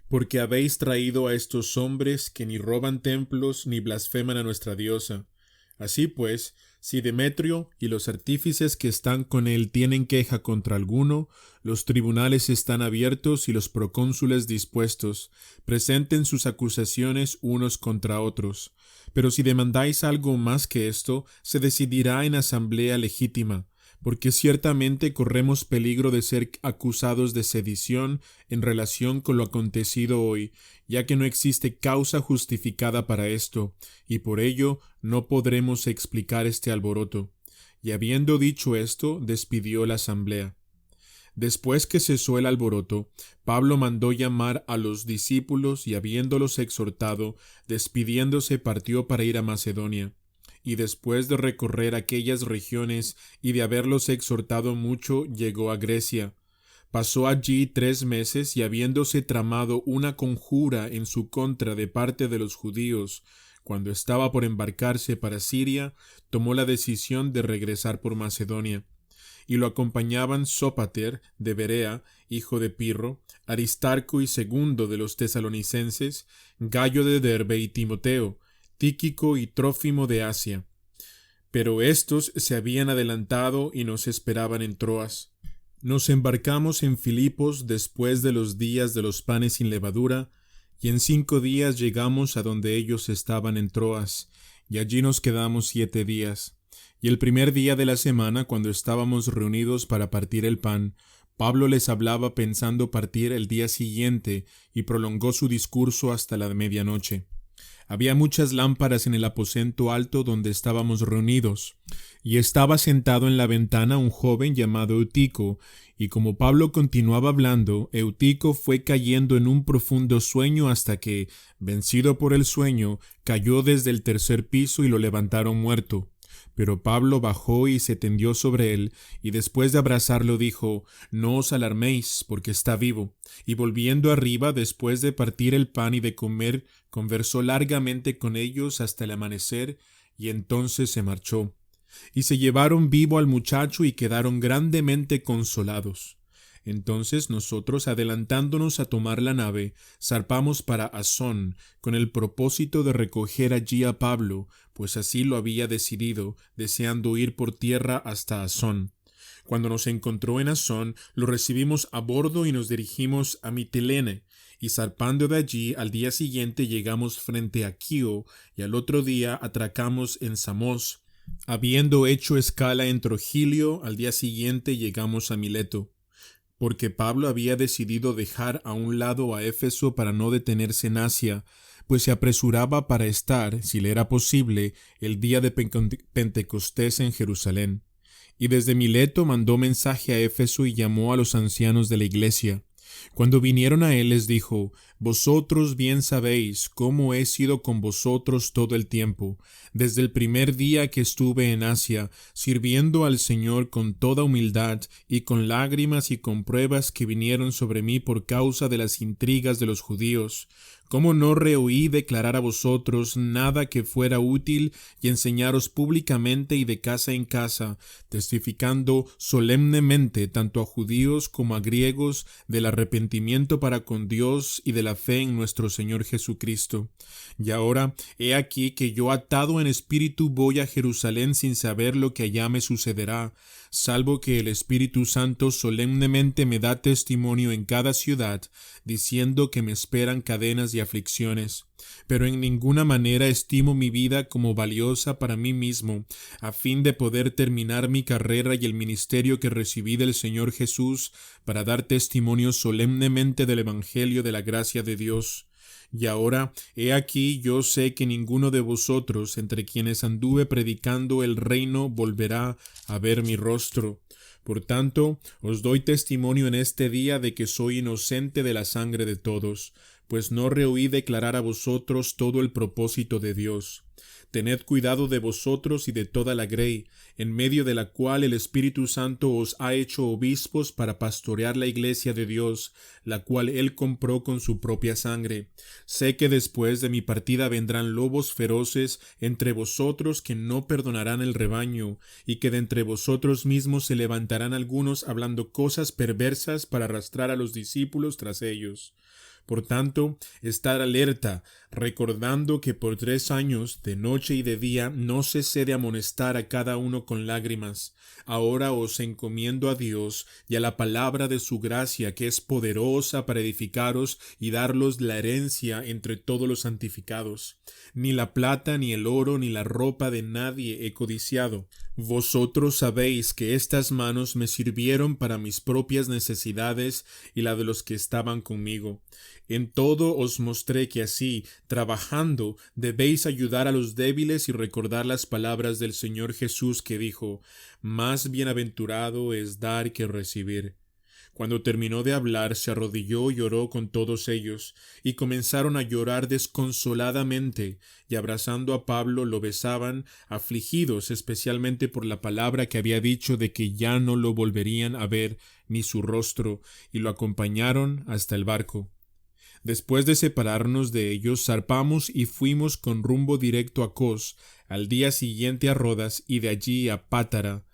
porque habéis traído a estos hombres que ni roban templos ni blasfeman a nuestra diosa. Así pues, si Demetrio y los artífices que están con él tienen queja contra alguno, los tribunales están abiertos y los procónsules dispuestos. Presenten sus acusaciones unos contra otros. Pero si demandáis algo más que esto, se decidirá en asamblea legítima, porque ciertamente corremos peligro de ser acusados de sedición en relación con lo acontecido hoy, ya que no existe causa justificada para esto, y por ello no podremos explicar este alboroto. Y habiendo dicho esto, despidió la asamblea. Después que cesó el alboroto, Pablo mandó llamar a los discípulos y habiéndolos exhortado, despidiéndose partió para ir a Macedonia. Y después de recorrer aquellas regiones y de haberlos exhortado mucho, llegó a Grecia. Pasó allí 3 meses y habiéndose tramado una conjura en su contra de parte de los judíos, cuando estaba por embarcarse para Siria, tomó la decisión de regresar por Macedonia. Y lo acompañaban Sópater de Berea, hijo de Pirro, Aristarco y Segundo de los tesalonicenses, Gayo de Derbe y Timoteo, Tíquico y Trófimo de Asia. Pero éstos se habían adelantado y nos esperaban en Troas. Nos embarcamos en Filipos después de los días de los panes sin levadura, y en 5 días llegamos a donde ellos estaban en Troas, y allí nos quedamos 7 días. Y el primer día de la semana, cuando estábamos reunidos para partir el pan, Pablo les hablaba pensando partir el día siguiente, y prolongó su discurso hasta la medianoche. Había muchas lámparas en el aposento alto donde estábamos reunidos, y estaba sentado en la ventana un joven llamado Eutico, y como Pablo continuaba hablando, Eutico fue cayendo en un profundo sueño hasta que, vencido por el sueño, cayó desde el 3er piso y lo levantaron muerto. Pero Pablo bajó y se tendió sobre él, y después de abrazarlo dijo: «No os alarméis, porque está vivo». Y volviendo arriba, después de partir el pan y de comer, conversó largamente con ellos hasta el amanecer, y entonces se marchó. Y se llevaron vivo al muchacho y quedaron grandemente consolados. Entonces nosotros, adelantándonos a tomar la nave, zarpamos para Asón, con el propósito de recoger allí a Pablo, pues así lo había decidido, deseando ir por tierra hasta Asón. Cuando nos encontró en Asón, lo recibimos a bordo y nos dirigimos a Mitilene, y zarpando de allí, al día siguiente llegamos frente a Quío, y al otro día atracamos en Samos. Habiendo hecho escala en Trogilio, al día siguiente llegamos a Mileto, porque Pablo había decidido dejar a un lado a Éfeso para no detenerse en Asia, pues se apresuraba para estar, si le era posible, el día de Pentecostés en Jerusalén. Y desde Mileto mandó mensaje a Éfeso y llamó a los ancianos de la iglesia. Cuando vinieron a él les dijo: «Vosotros bien sabéis cómo he sido con vosotros todo el tiempo, desde el primer día que estuve en Asia, sirviendo al Señor con toda humildad y con lágrimas y con pruebas que vinieron sobre mí por causa de las intrigas de los judíos. ¿Cómo no rehuí declarar a vosotros nada que fuera útil y enseñaros públicamente y de casa en casa, testificando solemnemente tanto a judíos como a griegos del arrepentimiento para con Dios y de la fe en nuestro Señor Jesucristo? Y ahora, he aquí que yo atado en espíritu voy a Jerusalén sin saber lo que allá me sucederá, salvo que el Espíritu Santo solemnemente me da testimonio en cada ciudad, diciendo que me esperan cadenas y aflicciones. Pero en ninguna manera estimo mi vida como valiosa para mí mismo, a fin de poder terminar mi carrera y el ministerio que recibí del Señor Jesús, para dar testimonio solemnemente del Evangelio de la gracia de Dios. Y ahora, he aquí, yo sé que ninguno de vosotros, entre quienes anduve predicando el reino, volverá a ver mi rostro. Por tanto, os doy testimonio en este día de que soy inocente de la sangre de todos, pues no rehuí declarar a vosotros todo el propósito de Dios. Tened cuidado de vosotros y de toda la grey, en medio de la cual el Espíritu Santo os ha hecho obispos para pastorear la iglesia de Dios, la cual él compró con su propia sangre. Sé que después de mi partida vendrán lobos feroces entre vosotros que no perdonarán el rebaño, y que de entre vosotros mismos se levantarán algunos hablando cosas perversas para arrastrar a los discípulos tras ellos. Por tanto, estar alerta, recordando que por 3 años, de noche y de día, no cesé de amonestar a cada uno con lágrimas. Ahora os encomiendo a Dios y a la palabra de su gracia, que es poderosa para edificaros y darlos la herencia entre todos los santificados. Ni la plata, ni el oro, ni la ropa de nadie he codiciado. Vosotros sabéis que estas manos me sirvieron para mis propias necesidades y la de los que estaban conmigo. En todo os mostré que así, trabajando, debéis ayudar a los débiles y recordar las palabras del Señor Jesús, que dijo: «Más bienaventurado es dar que recibir». Cuando terminó de hablar, se arrodilló y oró con todos ellos, y comenzaron a llorar desconsoladamente, y abrazando a Pablo lo besaban, afligidos especialmente por la palabra que había dicho de que ya no lo volverían a ver ni su rostro, y lo acompañaron hasta el barco. Después de separarnos de ellos, zarpamos y fuimos con rumbo directo a Cos, al día siguiente a Rodas y de allí a Pátara.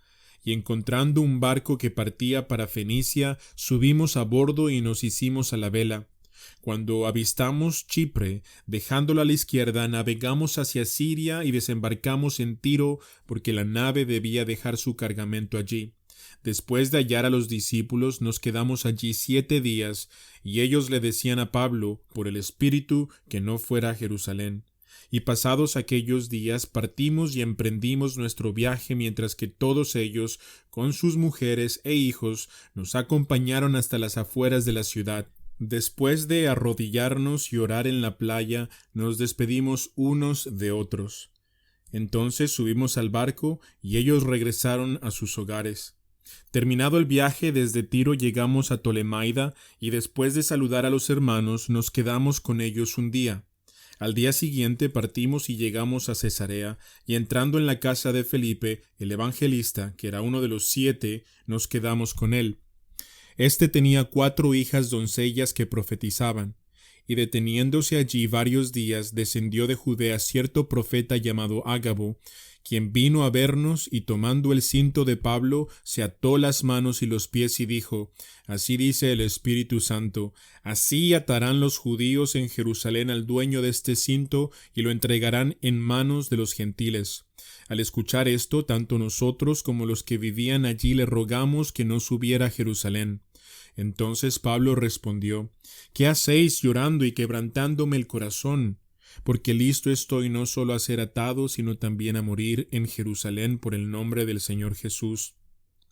Y encontrando un barco que partía para Fenicia, subimos a bordo y nos hicimos a la vela. Cuando avistamos Chipre, dejándola a la izquierda, navegamos hacia Siria y desembarcamos en Tiro, porque la nave debía dejar su cargamento allí. Después de hallar a los discípulos, nos quedamos allí 7 días, y ellos le decían a Pablo, por el Espíritu, que no fuera a Jerusalén. Y pasados aquellos días partimos y emprendimos nuestro viaje, mientras que todos ellos, con sus mujeres e hijos, nos acompañaron hasta las afueras de la ciudad. Después de arrodillarnos y orar en la playa, nos despedimos unos de otros. Entonces subimos al barco y ellos regresaron a sus hogares. Terminado el viaje, desde Tiro llegamos a Tolemaida y después de saludar a los hermanos nos quedamos con ellos un día. Al día siguiente partimos y llegamos a Cesarea, y entrando en la casa de Felipe, el evangelista, que era uno de los 7, nos quedamos con él. Este tenía 4 hijas doncellas que profetizaban, y deteniéndose allí varios días, descendió de Judea cierto profeta llamado Ágabo, quien vino a vernos, y tomando el cinto de Pablo, se ató las manos y los pies y dijo: Así dice el Espíritu Santo, así atarán los judíos en Jerusalén al dueño de este cinto y lo entregarán en manos de los gentiles. Al escuchar esto, tanto nosotros como los que vivían allí le rogamos que no subiera a Jerusalén. Entonces Pablo respondió: ¿Qué hacéis llorando y quebrantándome el corazón? Porque listo estoy no solo a ser atado, sino también a morir en Jerusalén por el nombre del Señor Jesús.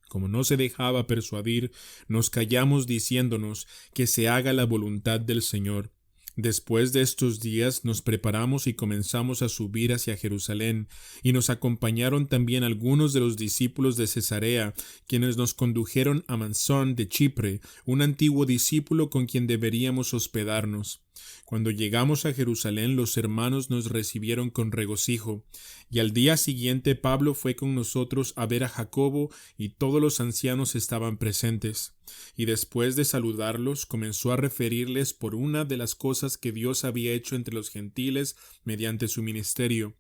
Como no se dejaba persuadir, nos callamos diciéndonos que se haga la voluntad del Señor. Después de estos días nos preparamos y comenzamos a subir hacia Jerusalén, y nos acompañaron también algunos de los discípulos de Cesarea, quienes nos condujeron a Mnasón de Chipre, un antiguo discípulo con quien deberíamos hospedarnos. Cuando llegamos a Jerusalén, los hermanos nos recibieron con regocijo, y al día siguiente Pablo fue con nosotros a ver a Jacobo, y todos los ancianos estaban presentes. Y después de saludarlos, comenzó a referirles por una de las cosas que Dios había hecho entre los gentiles mediante su ministerio.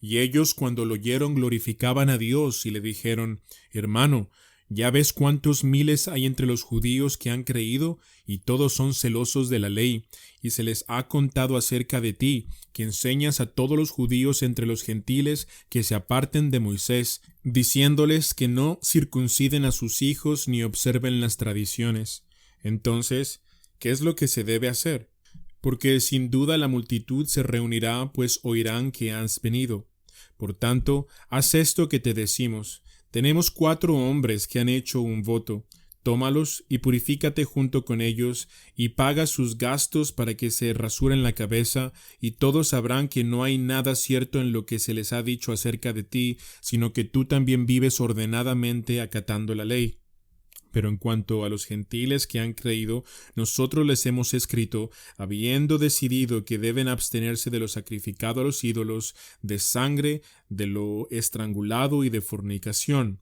Y ellos, cuando lo oyeron, glorificaban a Dios, y le dijeron: Hermano, ¿ya ves cuántos miles hay entre los judíos que han creído, y todos son celosos de la ley? Y se les ha contado acerca de ti, que enseñas a todos los judíos entre los gentiles que se aparten de Moisés, diciéndoles que no circunciden a sus hijos ni observen las tradiciones. Entonces, ¿qué es lo que se debe hacer? Porque sin duda la multitud se reunirá, pues oirán que has venido. Por tanto, haz esto que te decimos. Tenemos 4 hombres que han hecho un voto. Tómalos y purifícate junto con ellos, y paga sus gastos para que se rasuren la cabeza, y todos sabrán que no hay nada cierto en lo que se les ha dicho acerca de ti, sino que tú también vives ordenadamente acatando la ley. Pero en cuanto a los gentiles que han creído, nosotros les hemos escrito, habiendo decidido que deben abstenerse de lo sacrificado a los ídolos, de sangre, de lo estrangulado y de fornicación.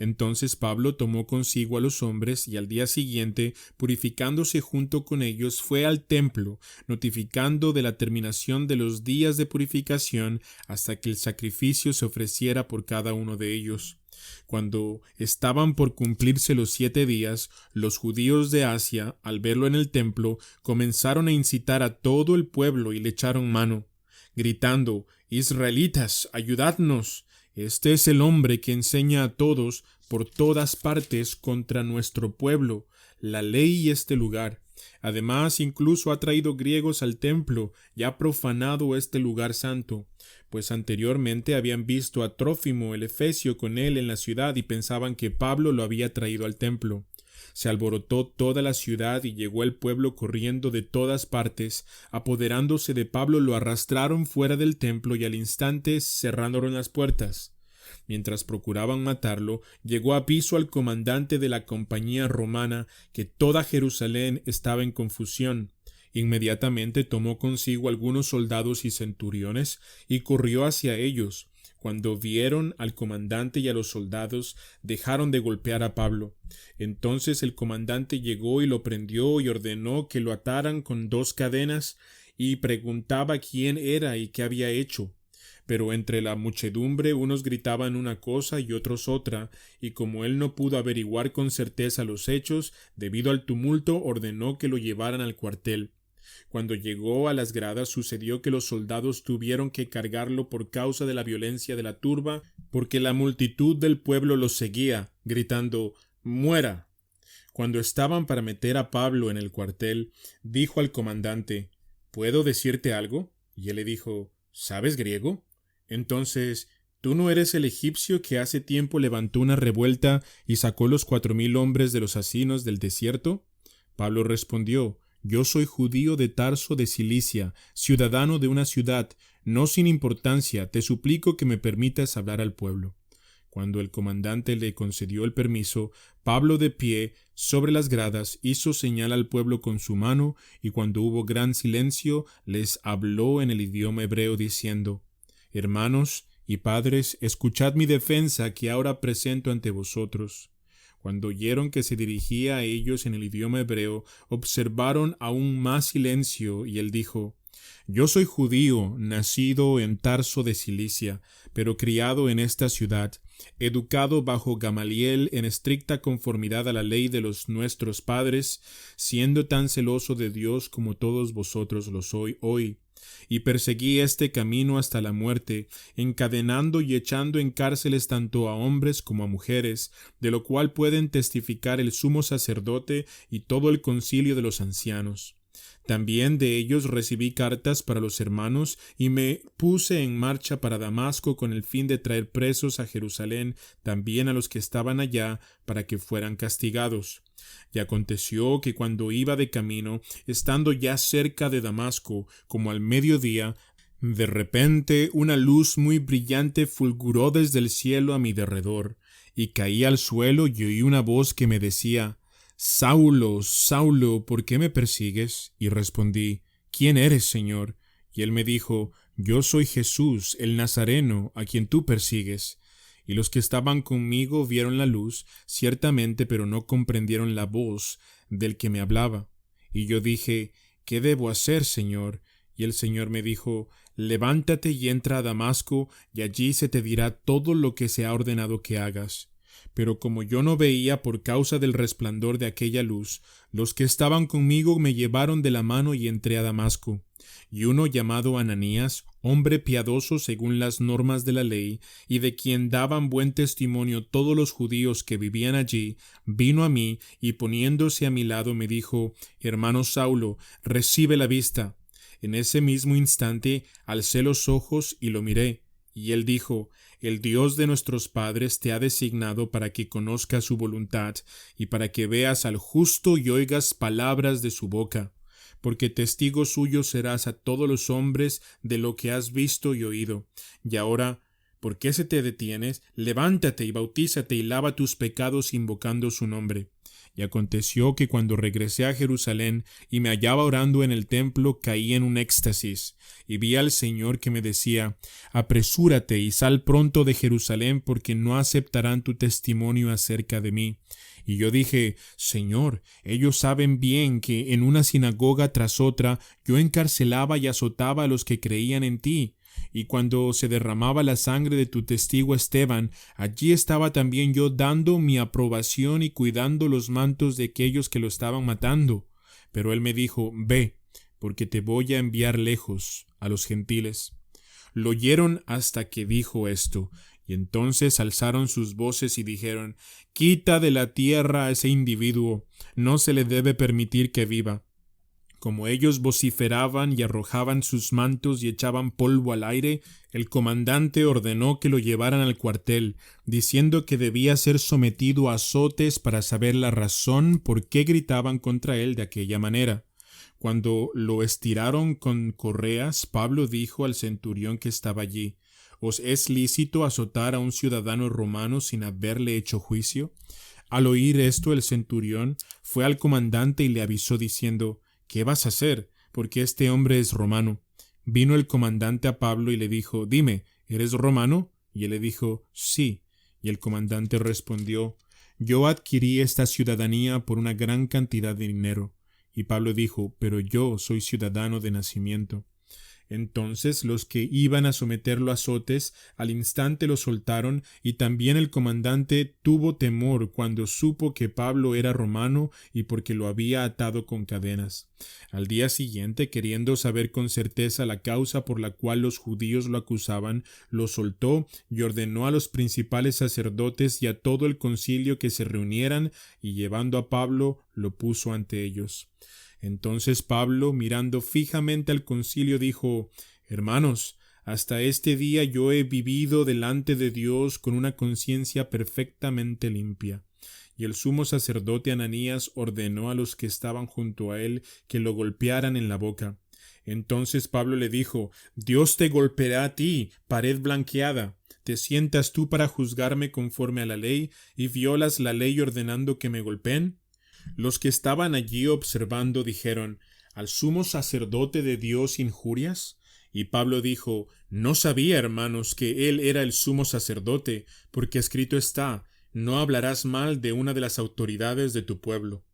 Entonces Pablo tomó consigo a los hombres, y al día siguiente, purificándose junto con ellos, fue al templo, notificando de la terminación de los días de purificación hasta que el sacrificio se ofreciera por cada uno de ellos. Cuando estaban por cumplirse los 7 días, los judíos de Asia, al verlo en el templo, comenzaron a incitar a todo el pueblo y le echaron mano, gritando: «Israelitas, ayudadnos. Este es el hombre que enseña a todos por todas partes contra nuestro pueblo, la ley y este lugar. Además, incluso ha traído griegos al templo y ha profanado este lugar santo». Pues anteriormente habían visto a Trófimo el efesio con él en la ciudad y pensaban que Pablo lo había traído al templo. Se alborotó toda la ciudad y llegó el pueblo corriendo de todas partes. Apoderándose de Pablo, lo arrastraron fuera del templo y al instante cerraron las puertas. Mientras procuraban matarlo, llegó aviso al comandante de la compañía romana que toda Jerusalén estaba en confusión. Inmediatamente tomó consigo algunos soldados y centuriones y corrió hacia ellos. Cuando vieron al comandante y a los soldados, dejaron de golpear a Pablo. Entonces el comandante llegó y lo prendió y ordenó que lo ataran con 2 cadenas, y preguntaba quién era y qué había hecho. Pero entre la muchedumbre unos gritaban una cosa y otros otra, y como él no pudo averiguar con certeza los hechos, debido al tumulto ordenó que lo llevaran al cuartel. Cuando llegó a las gradas, sucedió que los soldados tuvieron que cargarlo por causa de la violencia de la turba, porque la multitud del pueblo los seguía, gritando «¡Muera!». Cuando estaban para meter a Pablo en el cuartel, dijo al comandante «¿Puedo decirte algo?». Y él le dijo «¿Sabes griego?». Entonces, ¿tú no eres el egipcio que hace tiempo levantó una revuelta y sacó los 4000 hombres de los asesinos del desierto? Pablo respondió «Yo soy judío de Tarso de Cilicia, ciudadano de una ciudad, no sin importancia, te suplico que me permitas hablar al pueblo». Cuando el comandante le concedió el permiso, Pablo, de pie sobre las gradas, hizo señal al pueblo con su mano, y cuando hubo gran silencio, les habló en el idioma hebreo diciendo: «Hermanos y padres, escuchad mi defensa que ahora presento ante vosotros». Cuando oyeron que se dirigía a ellos en el idioma hebreo, observaron aún más silencio, y él dijo: «Yo soy judío, nacido en Tarso de Cilicia, pero criado en esta ciudad, educado bajo Gamaliel en estricta conformidad a la ley de nuestros padres, siendo tan celoso de Dios como todos vosotros lo soy hoy. Y perseguí este camino hasta la muerte, encadenando y echando en cárceles tanto a hombres como a mujeres, de lo cual pueden testificar el sumo sacerdote y todo el concilio de los ancianos. También de ellos recibí cartas para los hermanos, y me puse en marcha para Damasco con el fin de traer presos a Jerusalén también a los que estaban allá, para que fueran castigados. Y aconteció que cuando iba de camino, estando ya cerca de Damasco, como al mediodía, de repente una luz muy brillante fulguró desde el cielo a mi derredor, y caí al suelo y oí una voz que me decía: «Saulo, Saulo, ¿por qué me persigues?». Y respondí: «¿Quién eres, Señor?». Y él me dijo: «Yo soy Jesús, el Nazareno, a quien tú persigues». Y los que estaban conmigo vieron la luz, ciertamente, pero no comprendieron la voz del que me hablaba. Y yo dije: «¿Qué debo hacer, Señor?». Y el Señor me dijo: «Levántate y entra a Damasco, y allí se te dirá todo lo que se ha ordenado que hagas». Pero como yo no veía por causa del resplandor de aquella luz, los que estaban conmigo me llevaron de la mano y entré a Damasco. Y uno llamado Ananías, hombre piadoso según las normas de la ley, y de quien daban buen testimonio todos los judíos que vivían allí, vino a mí y poniéndose a mi lado me dijo: «Hermano Saulo, recibe la vista». En ese mismo instante alcé los ojos y lo miré. Y él dijo: «El Dios de nuestros padres te ha designado para que conozcas su voluntad, y para que veas al justo y oigas palabras de su boca. Porque testigo suyo serás a todos los hombres de lo que has visto y oído. Y ahora, ¿por qué se te detienes? Levántate y bautízate y lava tus pecados invocando su nombre». Y aconteció que cuando regresé a Jerusalén y me hallaba orando en el templo, caí en un éxtasis, y vi al Señor que me decía: «Apresúrate y sal pronto de Jerusalén, porque no aceptarán tu testimonio acerca de mí». Y yo dije: «Señor, ellos saben bien que en una sinagoga tras otra yo encarcelaba y azotaba a los que creían en ti. Y cuando se derramaba la sangre de tu testigo Esteban, allí estaba también yo dando mi aprobación y cuidando los mantos de aquellos que lo estaban matando». Pero él me dijo: «Ve, porque te voy a enviar lejos, a los gentiles». Lo oyeron hasta que dijo esto, y entonces alzaron sus voces y dijeron: «Quita de la tierra a ese individuo, no se le debe permitir que viva». Como ellos vociferaban y arrojaban sus mantos y echaban polvo al aire, el comandante ordenó que lo llevaran al cuartel, diciendo que debía ser sometido a azotes para saber la razón por qué gritaban contra él de aquella manera. Cuando lo estiraron con correas, Pablo dijo al centurión que estaba allí: «¿Os es lícito azotar a un ciudadano romano sin haberle hecho juicio?». Al oír esto, el centurión fue al comandante y le avisó diciendo: «¿Qué vas a hacer? Porque este hombre es romano». Vino el comandante a Pablo y le dijo: «Dime, ¿eres romano?». Y él le dijo: «Sí». Y el comandante respondió: «Yo adquirí esta ciudadanía por una gran cantidad de dinero». Y Pablo dijo: «Pero yo soy ciudadano de nacimiento». Entonces los que iban a someterlo a azotes al instante lo soltaron, y también el comandante tuvo temor cuando supo que Pablo era romano y porque lo había atado con cadenas. Al día siguiente, queriendo saber con certeza la causa por la cual los judíos lo acusaban, lo soltó y ordenó a los principales sacerdotes y a todo el concilio que se reunieran, y llevando a Pablo lo puso ante ellos. Entonces Pablo, mirando fijamente al concilio, dijo: Hermanos, hasta este día yo he vivido delante de Dios con una conciencia perfectamente limpia. Y el sumo sacerdote Ananías ordenó a los que estaban junto a él que lo golpearan en la boca. Entonces Pablo le dijo: Dios te golpeará a ti, pared blanqueada. ¿Te sientas tú para juzgarme conforme a la ley y violas la ley ordenando que me golpeen? Los que estaban allí observando dijeron: ¿Al sumo sacerdote de Dios injurias? Y Pablo dijo: No sabía, hermanos, que él era el sumo sacerdote, porque escrito está: No hablarás mal de una de las autoridades de tu pueblo.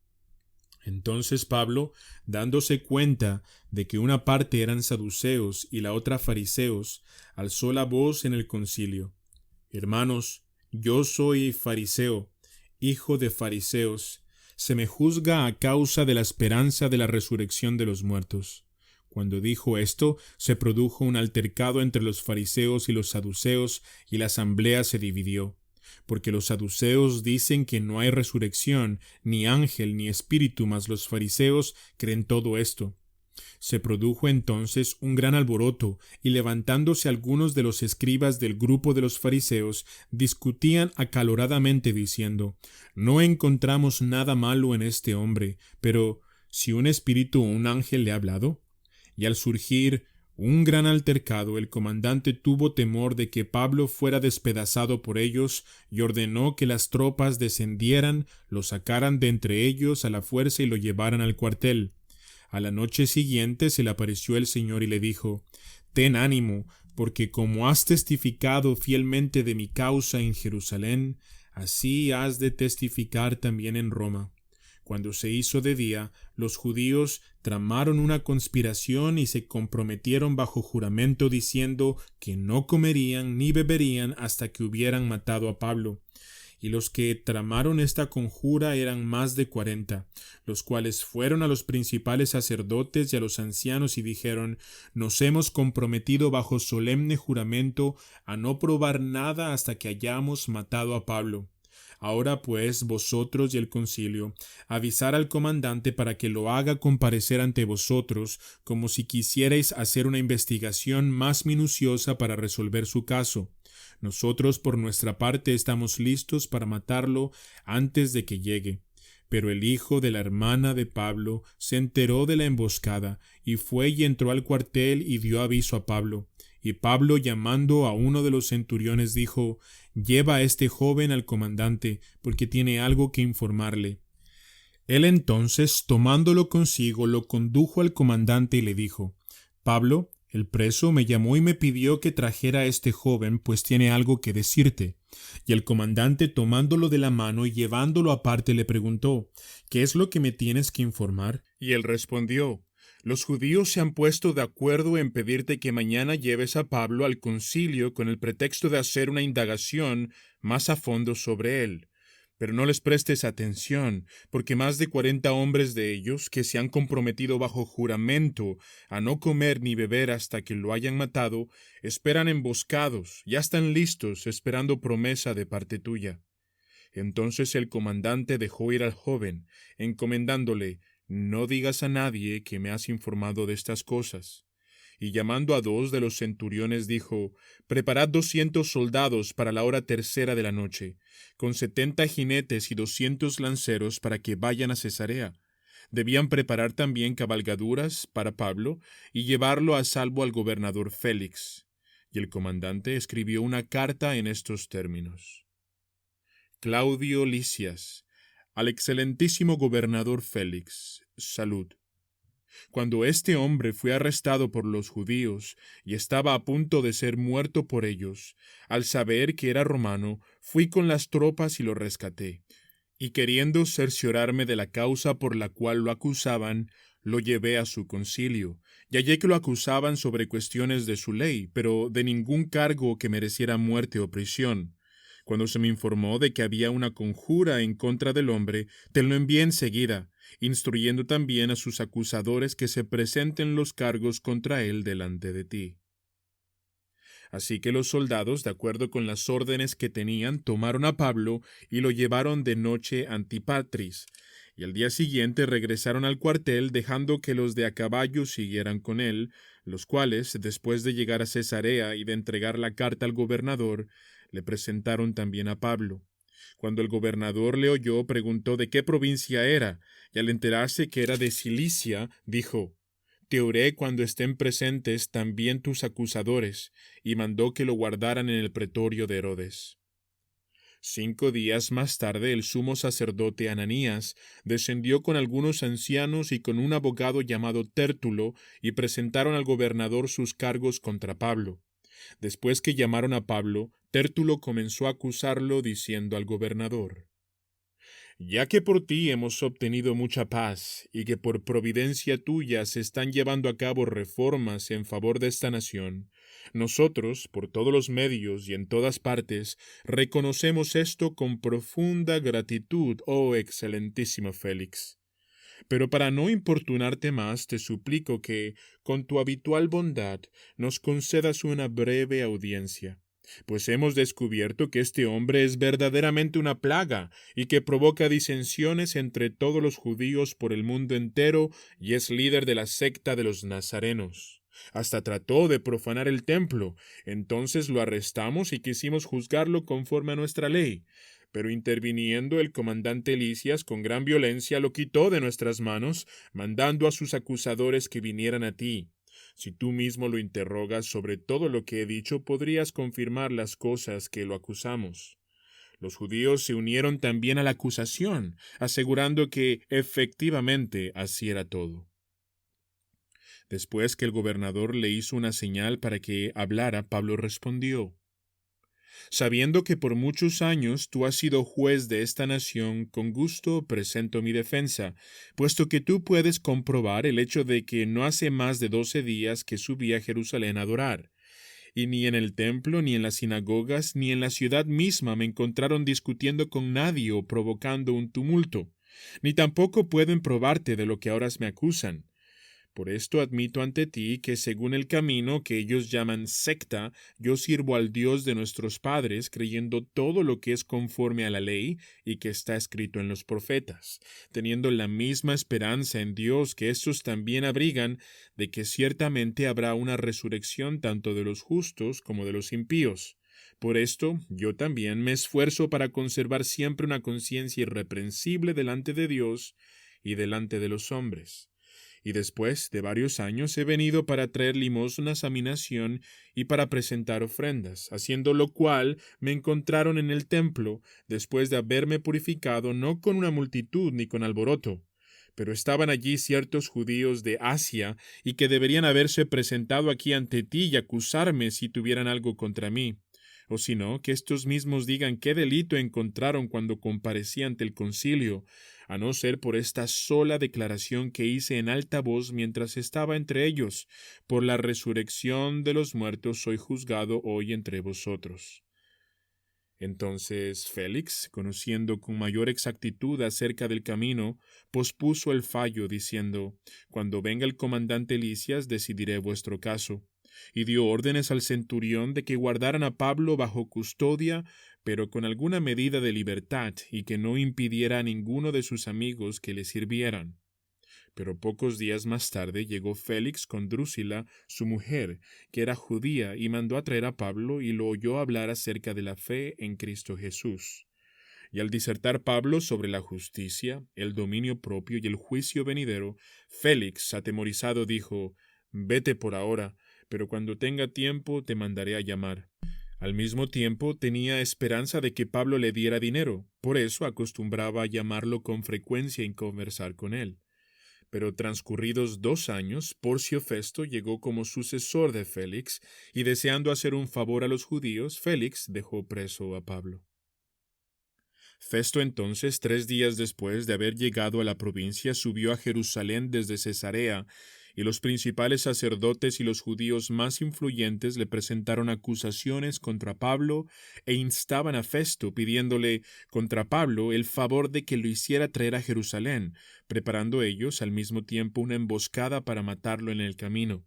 Entonces Pablo, dándose cuenta de que una parte eran saduceos y la otra fariseos, alzó la voz en el concilio: Hermanos, yo soy fariseo, hijo de fariseos. Se me juzga a causa de la esperanza de la resurrección de los muertos. Cuando dijo esto, se produjo un altercado entre los fariseos y los saduceos, y la asamblea se dividió, porque los saduceos dicen que no hay resurrección, ni ángel, ni espíritu, mas los fariseos creen todo esto. Se produjo entonces un gran alboroto, y levantándose algunos de los escribas del grupo de los fariseos, discutían acaloradamente diciendo: No encontramos nada malo en este hombre, pero ¿si un espíritu o un ángel le ha hablado? Y al surgir un gran altercado, el comandante tuvo temor de que Pablo fuera despedazado por ellos, y ordenó que las tropas descendieran, lo sacaran de entre ellos a la fuerza y lo llevaran al cuartel. A la noche siguiente se le apareció el Señor y le dijo: Ten ánimo, porque como has testificado fielmente de mi causa en Jerusalén, así has de testificar también en Roma. Cuando se hizo de día, los judíos tramaron una conspiración y se comprometieron bajo juramento diciendo que no comerían ni beberían hasta que hubieran matado a Pablo. Y los que tramaron esta conjura eran más de 40, los cuales fueron a los principales sacerdotes y a los ancianos y dijeron: Nos hemos comprometido bajo solemne juramento a no probar nada hasta que hayamos matado a Pablo. Ahora pues vosotros y el concilio, avisar al comandante para que lo haga comparecer ante vosotros, como si quisierais hacer una investigación más minuciosa para resolver su caso. Nosotros por nuestra parte estamos listos para matarlo antes de que llegue. Pero el hijo de la hermana de Pablo se enteró de la emboscada, y fue y entró al cuartel y dio aviso a Pablo. Y Pablo, llamando a uno de los centuriones, dijo: Lleva a este joven al comandante, porque tiene algo que informarle. Él entonces, tomándolo consigo, lo condujo al comandante y le dijo: Pablo, el preso, me llamó y me pidió que trajera a este joven, pues tiene algo que decirte. Y el comandante, tomándolo de la mano y llevándolo aparte, le preguntó: ¿Qué es lo que me tienes que informar? Y él respondió: Los judíos se han puesto de acuerdo en pedirte que mañana lleves a Pablo al concilio con el pretexto de hacer una indagación más a fondo sobre él. Pero no les prestes atención, porque más de 40 hombres de ellos, que se han comprometido bajo juramento a no comer ni beber hasta que lo hayan matado, esperan emboscados, ya están listos, esperando promesa de parte tuya. Entonces el comandante dejó ir al joven, encomendándole: No digas a nadie que me has informado de estas cosas. Y llamando a 2 de los centuriones dijo: Preparad 200 soldados para la hora tercera de la noche, con 70 jinetes y 200 lanceros para que vayan a Cesarea. Debían preparar también cabalgaduras para Pablo y llevarlo a salvo al gobernador Félix. Y el comandante escribió una carta en estos términos: Claudio Lisias, al excelentísimo gobernador Félix, salud. Cuando este hombre fue arrestado por los judíos y estaba a punto de ser muerto por ellos, al saber que era romano, fui con las tropas y lo rescaté. Y queriendo cerciorarme de la causa por la cual lo acusaban, Lo llevé a su concilio, y hallé que lo acusaban sobre cuestiones de su ley, pero de ningún cargo que mereciera muerte o prisión. Cuando se me informó de que había una conjura en contra del hombre, te lo envié enseguida, instruyendo también a sus acusadores que se presenten los cargos contra él delante de ti. Así que los soldados, de acuerdo con las órdenes que tenían, tomaron a Pablo y lo llevaron de noche a Antipatris, y al día siguiente regresaron al cuartel dejando que los de a caballo siguieran con él, los cuales, después de llegar a Cesarea y de entregar la carta al gobernador, le presentaron también a Pablo. Cuando el gobernador le oyó, preguntó de qué provincia era, y al enterarse que era de Cilicia, dijo: Te oré cuando estén presentes también tus acusadores, y mandó que lo guardaran en el pretorio de Herodes. 5 días más tarde el sumo sacerdote Ananías descendió con algunos ancianos y con un abogado llamado Tértulo, y presentaron al gobernador sus cargos contra Pablo. Después que llamaron a Pablo, Tértulo comenzó a acusarlo diciendo al gobernador: Ya que por ti hemos obtenido mucha paz, y que por providencia tuya se están llevando a cabo reformas en favor de esta nación, nosotros, por todos los medios y en todas partes, reconocemos esto con profunda gratitud, oh excelentísimo Félix. Pero para no importunarte más, te suplico que, con tu habitual bondad, nos concedas una breve audiencia, pues hemos descubierto que este hombre es verdaderamente una plaga y que provoca disensiones entre todos los judíos por el mundo entero y es líder de la secta de los nazarenos. Hasta trató de profanar el templo. Entonces lo arrestamos y quisimos juzgarlo conforme a nuestra ley. Pero interviniendo el comandante Lisias con gran violencia lo quitó de nuestras manos, mandando a sus acusadores que vinieran a ti. Si tú mismo lo interrogas sobre todo lo que he dicho, podrías confirmar las cosas que lo acusamos. Los judíos se unieron también a la acusación, asegurando que efectivamente así era todo. Después que el gobernador le hizo una señal para que hablara, Pablo respondió: Sabiendo que por muchos años tú has sido juez de esta nación, con gusto presento mi defensa, puesto que tú puedes comprobar el hecho de que no hace más de 12 días que subí a Jerusalén a adorar, y ni en el templo, ni en las sinagogas, ni en la ciudad misma me encontraron discutiendo con nadie o provocando un tumulto, ni tampoco pueden probarte de lo que ahora me acusan. Por esto admito ante ti que según el camino que ellos llaman secta, yo sirvo al Dios de nuestros padres, creyendo todo lo que es conforme a la ley y que está escrito en los profetas, teniendo la misma esperanza en Dios que estos también abrigan, de que ciertamente habrá una resurrección tanto de los justos como de los impíos. Por esto, yo también me esfuerzo para conservar siempre una conciencia irreprensible delante de Dios y delante de los hombres. Y después de varios años he venido para traer limosnas a mi nación y para presentar ofrendas, haciendo lo cual me encontraron en el templo, después de haberme purificado no con una multitud ni con alboroto. Pero estaban allí ciertos judíos de Asia y que deberían haberse presentado aquí ante ti y acusarme si tuvieran algo contra mí. O si no, que estos mismos digan qué delito encontraron cuando comparecí ante el concilio, a no ser por esta sola declaración que hice en alta voz mientras estaba entre ellos: por la resurrección de los muertos soy juzgado hoy entre vosotros. Entonces Félix, conociendo con mayor exactitud acerca del camino, pospuso el fallo, diciendo: Cuando venga el comandante Lisias, decidiré vuestro caso. Y dio órdenes al centurión de que guardaran a Pablo bajo custodia, pero con alguna medida de libertad, y que no impidiera a ninguno de sus amigos que le sirvieran. Pero pocos días más tarde llegó Félix con Drusila, su mujer, que era judía, y mandó a traer a Pablo y lo oyó hablar acerca de la fe en Cristo Jesús. Y al disertar Pablo sobre la justicia, el dominio propio y el juicio venidero, Félix, atemorizado, dijo: Vete por ahora, pero cuando tenga tiempo te mandaré a llamar. Al mismo tiempo tenía esperanza de que Pablo le diera dinero, por eso acostumbraba a llamarlo con frecuencia y conversar con él. Pero transcurridos 2 años, Porcio Festo llegó como sucesor de Félix, y deseando hacer un favor a los judíos, Félix dejó preso a Pablo. Festo entonces, 3 días después de haber llegado a la provincia, subió a Jerusalén desde Cesarea, y los principales sacerdotes y los judíos más influyentes le presentaron acusaciones contra Pablo e instaban a Festo, pidiéndole contra Pablo el favor de que lo hiciera traer a Jerusalén, preparando ellos al mismo tiempo una emboscada para matarlo en el camino.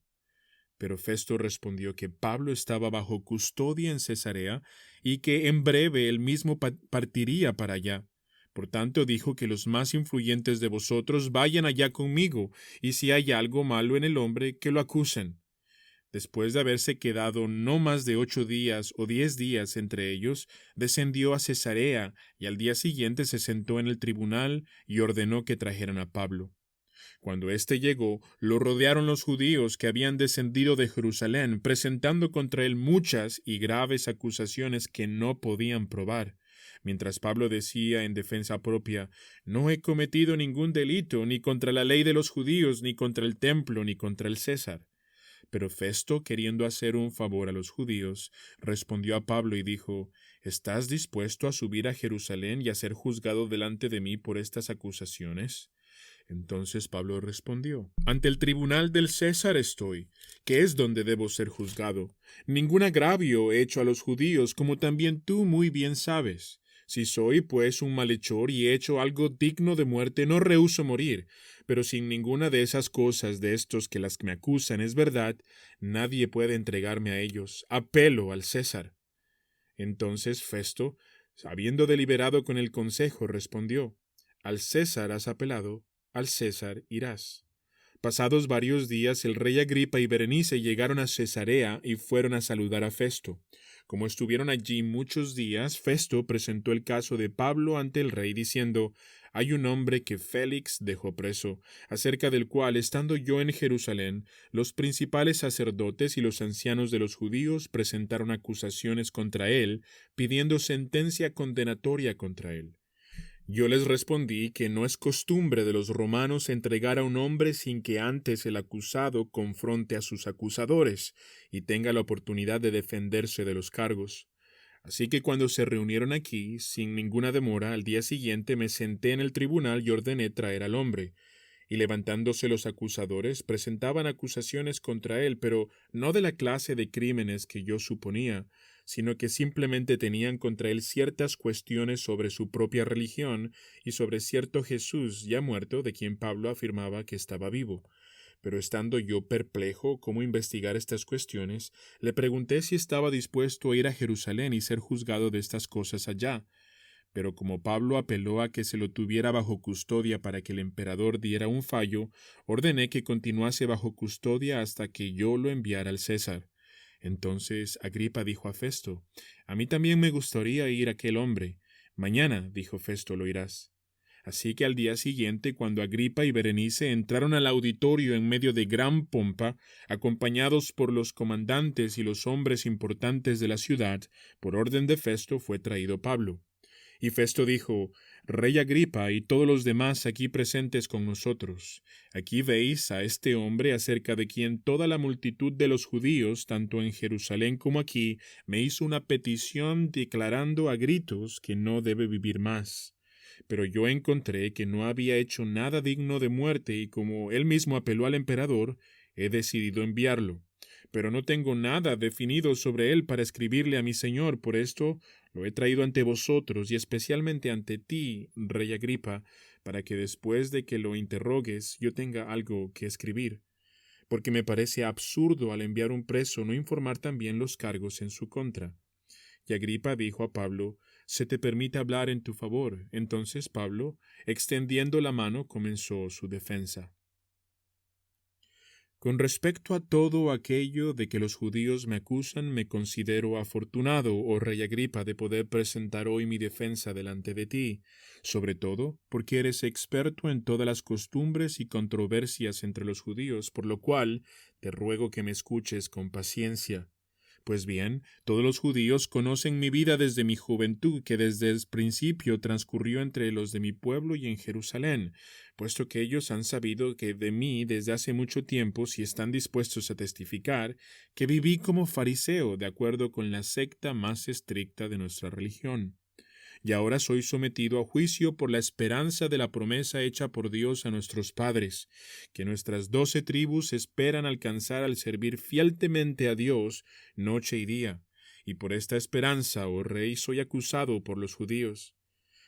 Pero Festo respondió que Pablo estaba bajo custodia en Cesarea y que en breve él mismo partiría para allá. Por tanto dijo que los más influyentes de vosotros vayan allá conmigo, y si hay algo malo en el hombre, que lo acusen. Después de haberse quedado no más de 8 días o 10 días entre ellos, descendió a Cesarea, y al día siguiente se sentó en el tribunal y ordenó que trajeran a Pablo. Cuando éste llegó, lo rodearon los judíos que habían descendido de Jerusalén, presentando contra él muchas y graves acusaciones que no podían probar. Mientras Pablo decía en defensa propia, no he cometido ningún delito, ni contra la ley de los judíos, ni contra el templo, ni contra el César. Pero Festo, queriendo hacer un favor a los judíos, respondió a Pablo y dijo, ¿estás dispuesto a subir a Jerusalén y a ser juzgado delante de mí por estas acusaciones? Entonces Pablo respondió, ante el tribunal del César estoy, que es donde debo ser juzgado. Ningún agravio he hecho a los judíos, como también tú muy bien sabes. Si soy, pues, un malhechor y he hecho algo digno de muerte, no rehúso morir. Pero sin ninguna de esas cosas de estos que las que me acusan es verdad, nadie puede entregarme a ellos. Apelo al César. Entonces Festo, habiendo deliberado con el consejo, respondió, al César has apelado, al César irás. Pasados varios días, el rey Agripa y Berenice llegaron a Cesarea y fueron a saludar a Festo. Como estuvieron allí muchos días, Festo presentó el caso de Pablo ante el rey, diciendo, hay un hombre que Félix dejó preso, acerca del cual, estando yo en Jerusalén, los principales sacerdotes y los ancianos de los judíos presentaron acusaciones contra él, pidiendo sentencia condenatoria contra él. Yo les respondí que no es costumbre de los romanos entregar a un hombre sin que antes el acusado confronte a sus acusadores y tenga la oportunidad de defenderse de los cargos. Así que cuando se reunieron aquí, sin ninguna demora, al día siguiente me senté en el tribunal y ordené traer al hombre. Y levantándose los acusadores, presentaban acusaciones contra él, pero no de la clase de crímenes que yo suponía, sino que simplemente tenían contra él ciertas cuestiones sobre su propia religión y sobre cierto Jesús ya muerto de quien Pablo afirmaba que estaba vivo. Pero estando yo perplejo cómo investigar estas cuestiones, le pregunté si estaba dispuesto a ir a Jerusalén y ser juzgado de estas cosas allá. Pero como Pablo apeló a que se lo tuviera bajo custodia para que el emperador diera un fallo, ordené que continuase bajo custodia hasta que yo lo enviara al César. Entonces Agripa dijo a Festo, a mí también me gustaría ir a aquel hombre. Mañana, dijo Festo, lo irás. Así que al día siguiente, cuando Agripa y Berenice entraron al auditorio en medio de gran pompa, acompañados por los comandantes y los hombres importantes de la ciudad, por orden de Festo fue traído Pablo. Y Festo dijo, Rey Agripa y todos los demás aquí presentes con nosotros, aquí veis a este hombre acerca de quien toda la multitud de los judíos, tanto en Jerusalén como aquí, me hizo una petición declarando a gritos que no debe vivir más. Pero yo encontré que no había hecho nada digno de muerte y como él mismo apeló al emperador, he decidido enviarlo. Pero no tengo nada definido sobre él para escribirle a mi señor, por esto lo he traído ante vosotros y especialmente ante ti, rey Agripa, para que después de que lo interrogues yo tenga algo que escribir. Porque me parece absurdo al enviar un preso no informar también los cargos en su contra. Y Agripa dijo a Pablo, se te permite hablar en tu favor. Entonces Pablo, extendiendo la mano, comenzó su defensa. Con respecto a todo aquello de que los judíos me acusan, me considero afortunado, oh rey Agripa, de poder presentar hoy mi defensa delante de ti, sobre todo porque eres experto en todas las costumbres y controversias entre los judíos, por lo cual te ruego que me escuches con paciencia. Pues bien, todos los judíos conocen mi vida desde mi juventud, que desde el principio transcurrió entre los de mi pueblo y en Jerusalén, puesto que ellos han sabido que de mí desde hace mucho tiempo, si están dispuestos a testificar, que viví como fariseo, de acuerdo con la secta más estricta de nuestra religión. y ahora soy sometido a juicio por la esperanza de la promesa hecha por Dios a nuestros padres, que nuestras 12 tribus esperan alcanzar al servir fielmente a Dios noche y día. Y por esta esperanza, oh rey, soy acusado por los judíos.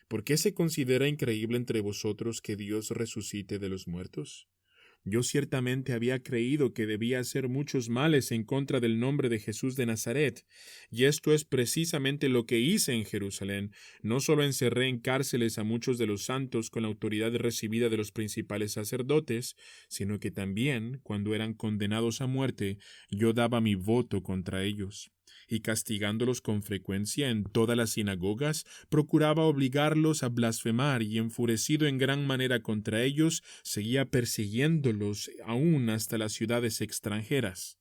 ¿Por qué se considera increíble entre vosotros que Dios resucite de los muertos? Yo ciertamente había creído que debía hacer muchos males en contra del nombre de Jesús de Nazaret, y esto es precisamente lo que hice en Jerusalén. No solo encerré en cárceles a muchos de los santos con la autoridad recibida de los principales sacerdotes, sino que también, cuando eran condenados a muerte, yo daba mi voto contra ellos. Y castigándolos con frecuencia en todas las sinagogas, procuraba obligarlos a blasfemar, y enfurecido en gran manera contra ellos, seguía persiguiéndolos aún hasta las ciudades extranjeras.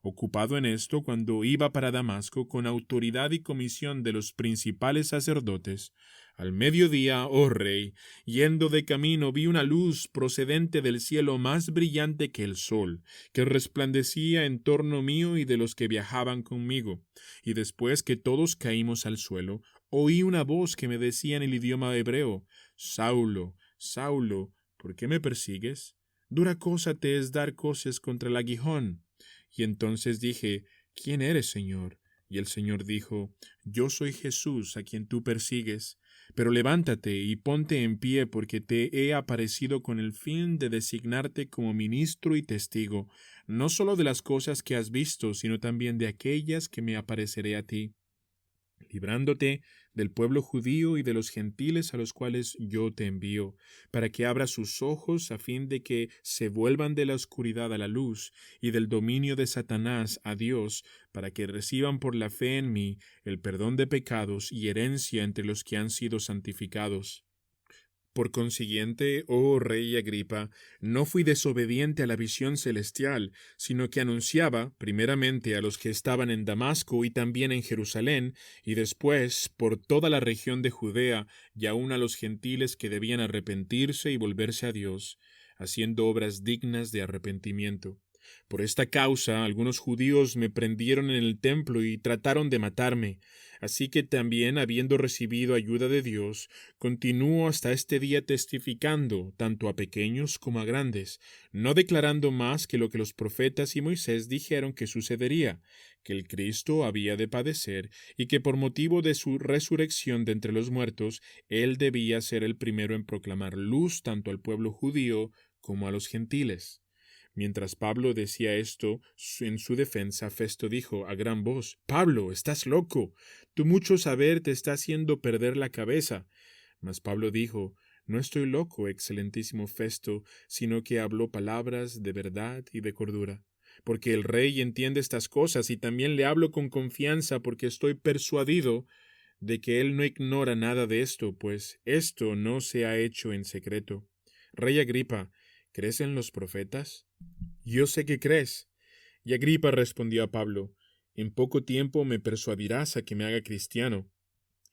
Ocupado en esto, cuando iba para Damasco con autoridad y comisión de los principales sacerdotes, al mediodía, oh rey, yendo de camino vi una luz procedente del cielo más brillante que el sol, que resplandecía en torno mío y de los que viajaban conmigo, y después que todos caímos al suelo, oí una voz que me decía en el idioma hebreo: Saulo, Saulo, ¿por qué me persigues? Dura cosa te es dar coces contra el aguijón. Y entonces dije: ¿Quién eres, Señor? Y el Señor dijo: Yo soy Jesús, a quien tú persigues. Pero levántate y ponte en pie, porque te he aparecido con el fin de designarte como ministro y testigo, no solo de las cosas que has visto, sino también de aquellas que me apareceré a ti, librándote del pueblo judío y de los gentiles a los cuales yo te envío, para que abras sus ojos a fin de que se vuelvan de la oscuridad a la luz y del dominio de Satanás a Dios, para que reciban por la fe en mí el perdón de pecados y herencia entre los que han sido santificados. Por consiguiente, oh rey Agripa, no fui desobediente a la visión celestial, sino que anunciaba, primeramente a los que estaban en Damasco y también en Jerusalén, y después por toda la región de Judea, y aun a los gentiles que debían arrepentirse y volverse a Dios, haciendo obras dignas de arrepentimiento. Por esta causa algunos judíos me prendieron en el templo y trataron de matarme. Así que también, habiendo recibido ayuda de Dios, continúo hasta este día testificando, tanto a pequeños como a grandes, no declarando más que lo que los profetas y Moisés dijeron que sucedería, que el Cristo había de padecer, y que por motivo de su resurrección de entre los muertos, él debía ser el primero en proclamar luz tanto al pueblo judío como a los gentiles. Mientras Pablo decía esto, en su defensa, Festo dijo a gran voz: Pablo, estás loco. Tu mucho saber te está haciendo perder la cabeza. Mas Pablo dijo: No estoy loco, excelentísimo Festo, sino que hablo palabras de verdad y de cordura. Porque el rey entiende estas cosas, y también le hablo con confianza, porque estoy persuadido de que él no ignora nada de esto, pues esto no se ha hecho en secreto. Rey Agripa, ¿crees en los profetas? Yo sé que crees. Y Agripa respondió a Pablo: En poco tiempo me persuadirás a que me haga cristiano.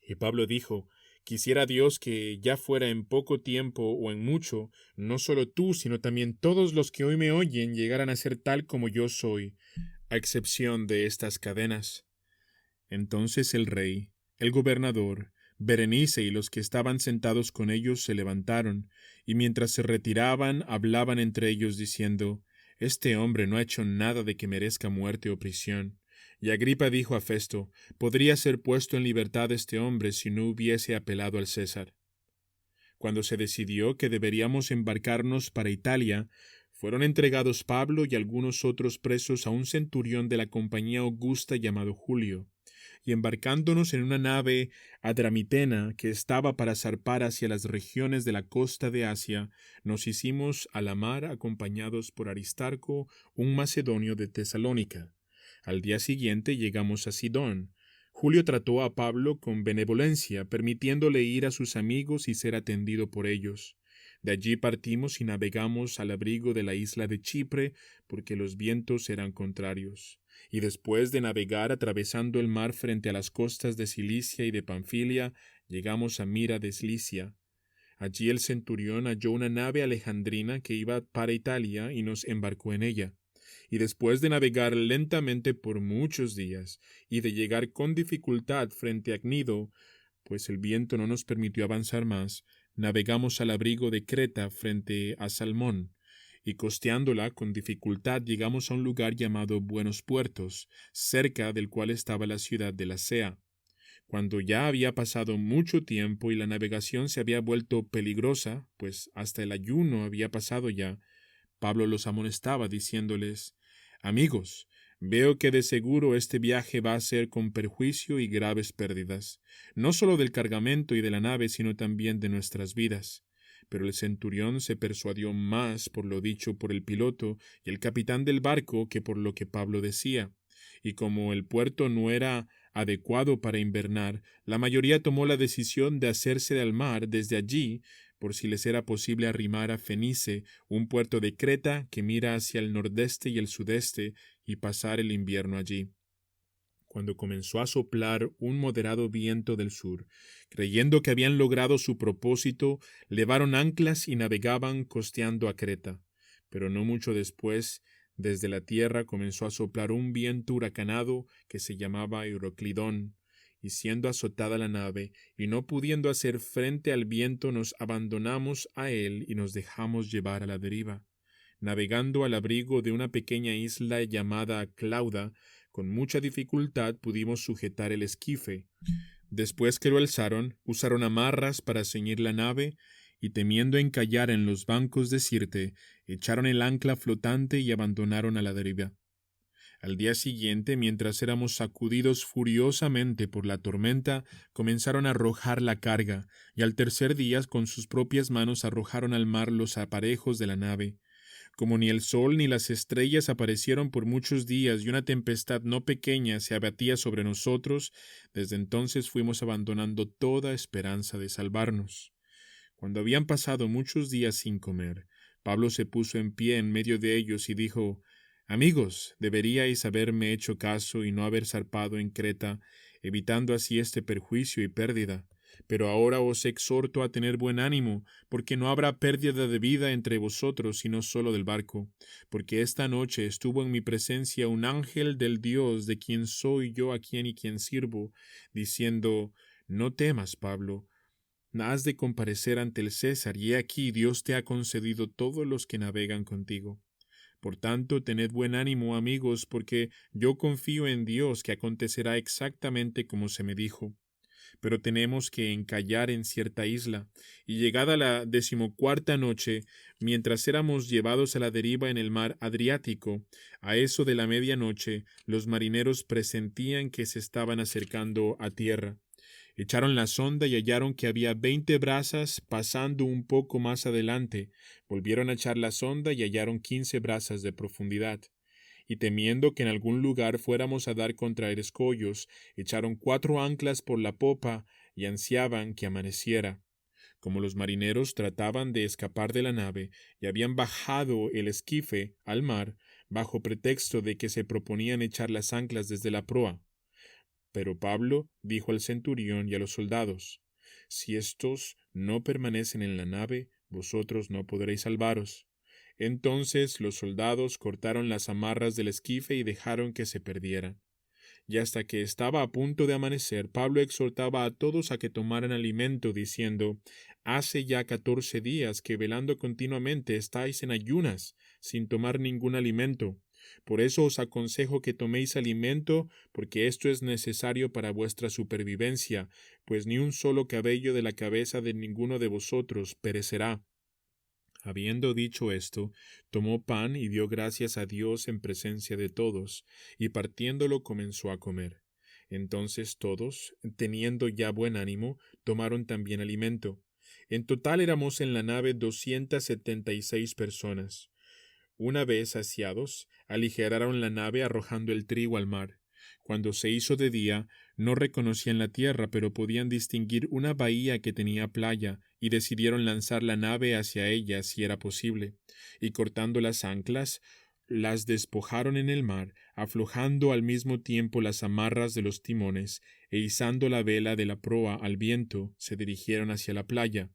Y Pablo dijo: Quisiera Dios que ya fuera en poco tiempo o en mucho, no solo tú, sino también todos los que hoy me oyen llegaran a ser tal como yo soy, a excepción de estas cadenas. Entonces el rey, el gobernador, Berenice y los que estaban sentados con ellos se levantaron, y mientras se retiraban hablaban entre ellos diciendo: Este hombre no ha hecho nada de que merezca muerte o prisión. Y Agripa dijo a Festo: Podría ser puesto en libertad este hombre si no hubiese apelado al César. Cuando se decidió que deberíamos embarcarnos para Italia, fueron entregados Pablo y algunos otros presos a un centurión de la compañía augusta llamado Julio, y embarcándonos en una nave adramitena que estaba para zarpar hacia las regiones de la costa de Asia, nos hicimos a la mar acompañados por Aristarco, un macedonio de Tesalónica. Al día siguiente llegamos a Sidón. Julio trató a Pablo con benevolencia, permitiéndole ir a sus amigos y ser atendido por ellos. De allí partimos y navegamos al abrigo de la isla de Chipre, porque los vientos eran contrarios. Y después de navegar atravesando el mar frente a las costas de Cilicia y de Panfilia, llegamos a Mira de Cilicia. Allí el centurión halló una nave alejandrina que iba para Italia y nos embarcó en ella. Y después de navegar lentamente por muchos días y de llegar con dificultad frente a Cnido, pues el viento no nos permitió avanzar más, navegamos al abrigo de Creta frente a Salmón, y costeándola con dificultad llegamos a un lugar llamado Buenos Puertos, cerca del cual estaba la ciudad de Lasea. Cuando ya había pasado mucho tiempo y la navegación se había vuelto peligrosa, pues hasta el ayuno había pasado ya, Pablo los amonestaba diciéndoles: Amigos, veo que de seguro este viaje va a ser con perjuicio y graves pérdidas, no solo del cargamento y de la nave, sino también de nuestras vidas. Pero el centurión se persuadió más por lo dicho por el piloto y el capitán del barco que por lo que Pablo decía. Y como el puerto no era adecuado para invernar, la mayoría tomó la decisión de hacerse al mar desde allí, por si les era posible arrimar a Fenice, un puerto de Creta que mira hacia el nordeste y el sudeste, y pasar el invierno allí. Cuando comenzó a soplar un moderado viento del sur, creyendo que habían logrado su propósito, levaron anclas y navegaban costeando a Creta. Pero no mucho después, desde la tierra comenzó a soplar un viento huracanado que se llamaba Euroclidón, y siendo azotada la nave, y no pudiendo hacer frente al viento, nos abandonamos a él y nos dejamos llevar a la deriva. Navegando al abrigo de una pequeña isla llamada Clauda, con mucha dificultad pudimos sujetar el esquife. Después que lo alzaron, usaron amarras para ceñir la nave, y temiendo encallar en los bancos de Sirte, echaron el ancla flotante y abandonaron a la deriva. Al día siguiente, mientras éramos sacudidos furiosamente por la tormenta, comenzaron a arrojar la carga, y al tercer día con sus propias manos arrojaron al mar los aparejos de la nave. Como ni el sol ni las estrellas aparecieron por muchos días y una tempestad no pequeña se abatía sobre nosotros, desde entonces fuimos abandonando toda esperanza de salvarnos. Cuando habían pasado muchos días sin comer, Pablo se puso en pie en medio de ellos y dijo: Amigos, deberíais haberme hecho caso y no haber zarpado en Creta, evitando así este perjuicio y pérdida. Pero ahora os exhorto a tener buen ánimo, porque no habrá pérdida de vida entre vosotros, sino solo del barco. Porque esta noche estuvo en mi presencia un ángel del Dios de quien soy yo a quien y quien sirvo, diciendo: No temas, Pablo, has de comparecer ante el César, y he aquí Dios te ha concedido todos los que navegan contigo. Por tanto, tened buen ánimo, amigos, porque yo confío en Dios que acontecerá exactamente como se me dijo. Pero tenemos que encallar en cierta isla, y llegada la 14ª noche, mientras éramos llevados a la deriva en el mar Adriático, a eso de la medianoche, los marineros presentían que se estaban acercando a tierra. Echaron la sonda y hallaron que había 20 brazas pasando un poco más adelante. Volvieron a echar la sonda y hallaron 15 brazas de profundidad. Y temiendo que en algún lugar fuéramos a dar contra escollos, echaron 4 anclas por la popa y ansiaban que amaneciera. Como los marineros trataban de escapar de la nave y habían bajado el esquife al mar, bajo pretexto de que se proponían echar las anclas desde la proa. Pero Pablo dijo al centurión y a los soldados: Si éstos no permanecen en la nave, vosotros no podréis salvaros. Entonces los soldados cortaron las amarras del esquife y dejaron que se perdieran. Y hasta que estaba a punto de amanecer, Pablo exhortaba a todos a que tomaran alimento, diciendo: Hace ya 14 días que velando continuamente estáis en ayunas, sin tomar ningún alimento. Por eso os aconsejo que toméis alimento, porque esto es necesario para vuestra supervivencia, pues ni un solo cabello de la cabeza de ninguno de vosotros perecerá. Habiendo dicho esto, tomó pan y dio gracias a Dios en presencia de todos, y partiéndolo comenzó a comer. Entonces todos, teniendo ya buen ánimo, tomaron también alimento. En total éramos en la nave 276 personas. Una vez saciados, aligeraron la nave arrojando el trigo al mar. Cuando se hizo de día, no reconocían la tierra, pero podían distinguir una bahía que tenía playa, y decidieron lanzar la nave hacia ella si era posible. Y cortando las anclas, las despojaron en el mar, aflojando al mismo tiempo las amarras de los timones, e izando la vela de la proa al viento, se dirigieron hacia la playa.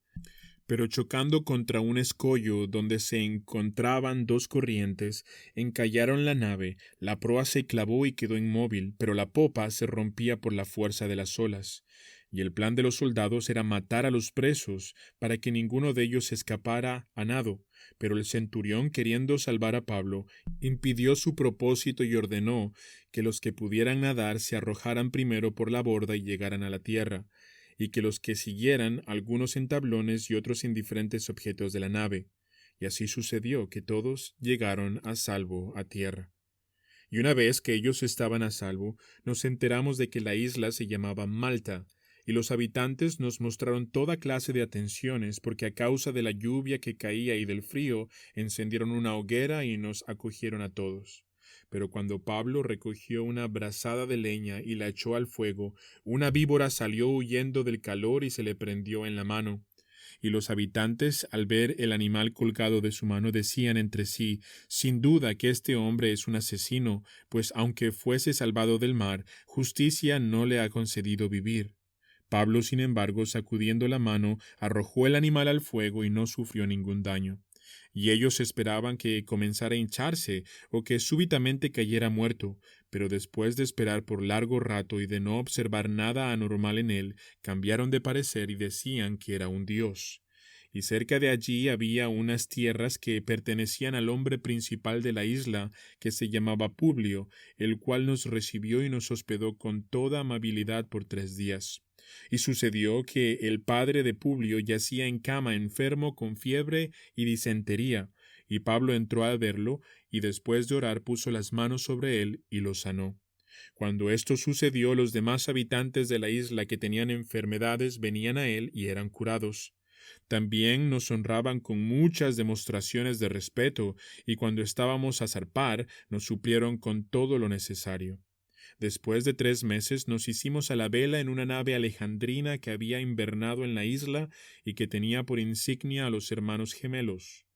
Pero chocando contra un escollo donde se encontraban 2 corrientes, encallaron la nave, la proa se clavó y quedó inmóvil, pero la popa se rompía por la fuerza de las olas. y el plan de los soldados era matar a los presos para que ninguno de ellos escapara a nado. Pero el centurión, queriendo salvar a Pablo, impidió su propósito y ordenó que los que pudieran nadar se arrojaran primero por la borda y llegaran a la tierra, y que los que siguieran, algunos en tablones y otros en diferentes objetos de la nave. Y así sucedió que todos llegaron a salvo a tierra. Y una vez que ellos estaban a salvo, nos enteramos de que la isla se llamaba Malta, y los habitantes nos mostraron toda clase de atenciones, porque a causa de la lluvia que caía y del frío, encendieron una hoguera y nos acogieron a todos. Pero cuando Pablo recogió una brazada de leña y la echó al fuego, una víbora salió huyendo del calor y se le prendió en la mano. Y los habitantes, al ver el animal colgado de su mano, decían entre sí: sin duda que este hombre es un asesino, pues aunque fuese salvado del mar, justicia no le ha concedido vivir. Pablo, sin embargo, sacudiendo la mano, arrojó el animal al fuego y no sufrió ningún daño. Y ellos esperaban que comenzara a hincharse o que súbitamente cayera muerto, pero después de esperar por largo rato y de no observar nada anormal en él, cambiaron de parecer y decían que era un dios. Y cerca de allí había unas tierras que pertenecían al hombre principal de la isla, que se llamaba Publio, el cual nos recibió y nos hospedó con toda amabilidad por 3 días. Y sucedió que el padre de Publio yacía en cama enfermo con fiebre y disentería, y Pablo entró a verlo, y después de orar puso las manos sobre él y lo sanó. Cuando esto sucedió, los demás habitantes de la isla que tenían enfermedades venían a él y eran curados. También nos honraban con muchas demostraciones de respeto, y cuando estábamos a zarpar, nos suplieron con todo lo necesario. Después de 3 meses nos hicimos a la vela en una nave alejandrina que había invernado en la isla y que tenía por insignia a los hermanos gemelos.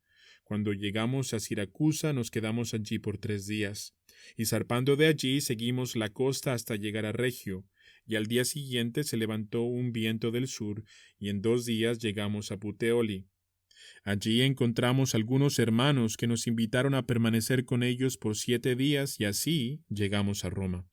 Cuando llegamos a Siracusa nos quedamos allí por 3 días, y zarpando de allí seguimos la costa hasta llegar a Regio, y al día siguiente se levantó un viento del sur, y en 2 días llegamos a Puteoli. Allí encontramos algunos hermanos que nos invitaron a permanecer con ellos por 7 días, y así llegamos a Roma.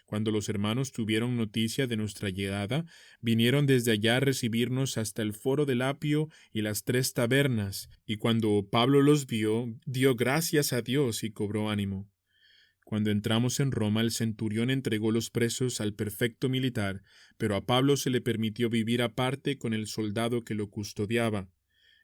Cuando los hermanos tuvieron noticia de nuestra llegada, vinieron desde allá a recibirnos hasta el foro del Apio y las 3 tabernas, y cuando Pablo los vio, dio gracias a Dios y cobró ánimo. Cuando entramos en Roma, el centurión entregó los presos al prefecto militar, pero a Pablo se le permitió vivir aparte con el soldado que lo custodiaba.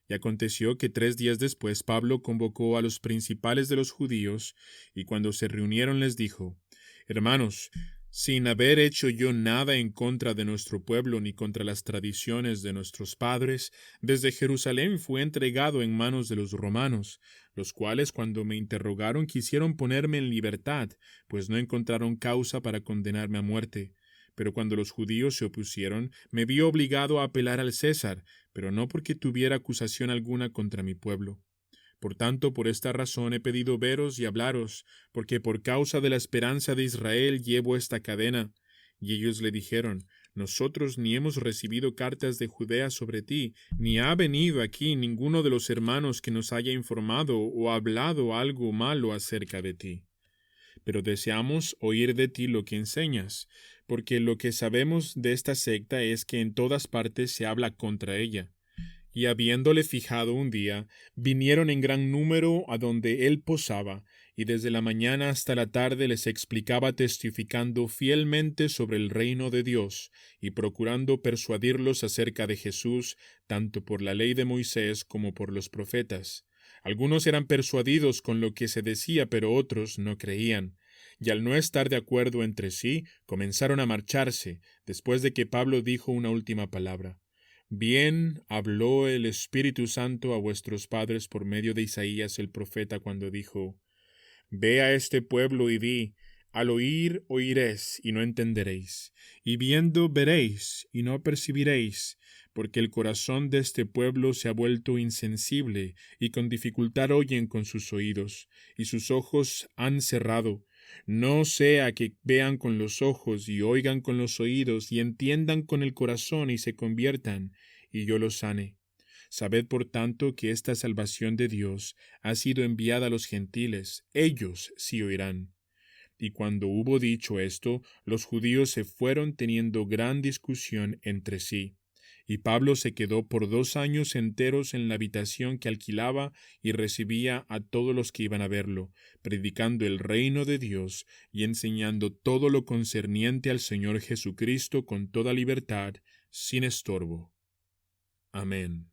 Y aconteció que 3 días después Pablo convocó a los principales de los judíos, y cuando se reunieron les dijo: Hermanos, sin haber hecho yo nada en contra de nuestro pueblo ni contra las tradiciones de nuestros padres, desde Jerusalén fui entregado en manos de los romanos, los cuales cuando me interrogaron quisieron ponerme en libertad, pues no encontraron causa para condenarme a muerte. Pero cuando los judíos se opusieron, me vi obligado a apelar al César, pero no porque tuviera acusación alguna contra mi pueblo. Por tanto, por esta razón he pedido veros y hablaros, porque por causa de la esperanza de Israel llevo esta cadena. Y ellos le dijeron: Nosotros ni hemos recibido cartas de Judea sobre ti, ni ha venido aquí ninguno de los hermanos que nos haya informado o hablado algo malo acerca de ti. Pero deseamos oír de ti lo que enseñas, porque lo que sabemos de esta secta es que en todas partes se habla contra ella. Y habiéndole fijado un día, vinieron en gran número a donde él posaba, y desde la mañana hasta la tarde les explicaba testificando fielmente sobre el reino de Dios, y procurando persuadirlos acerca de Jesús, tanto por la ley de Moisés como por los profetas. Algunos eran persuadidos con lo que se decía, pero otros no creían. Y al no estar de acuerdo entre sí, comenzaron a marcharse, después de que Pablo dijo una última palabra. Bien habló el Espíritu Santo a vuestros padres por medio de Isaías el profeta cuando dijo: Ve a este pueblo y di: al oír oiréis y no entenderéis, y viendo veréis y no percibiréis, porque el corazón de este pueblo se ha vuelto insensible, y con dificultad oyen con sus oídos, y sus ojos han cerrado. No sea que vean con los ojos y oigan con los oídos y entiendan con el corazón y se conviertan, y yo los sane. Sabed, por tanto, que esta salvación de Dios ha sido enviada a los gentiles, ellos sí oirán. Y cuando hubo dicho esto, los judíos se fueron teniendo gran discusión entre sí. Y Pablo se quedó por 2 años enteros en la habitación que alquilaba y recibía a todos los que iban a verlo, predicando el reino de Dios y enseñando todo lo concerniente al Señor Jesucristo con toda libertad, sin estorbo. Amén.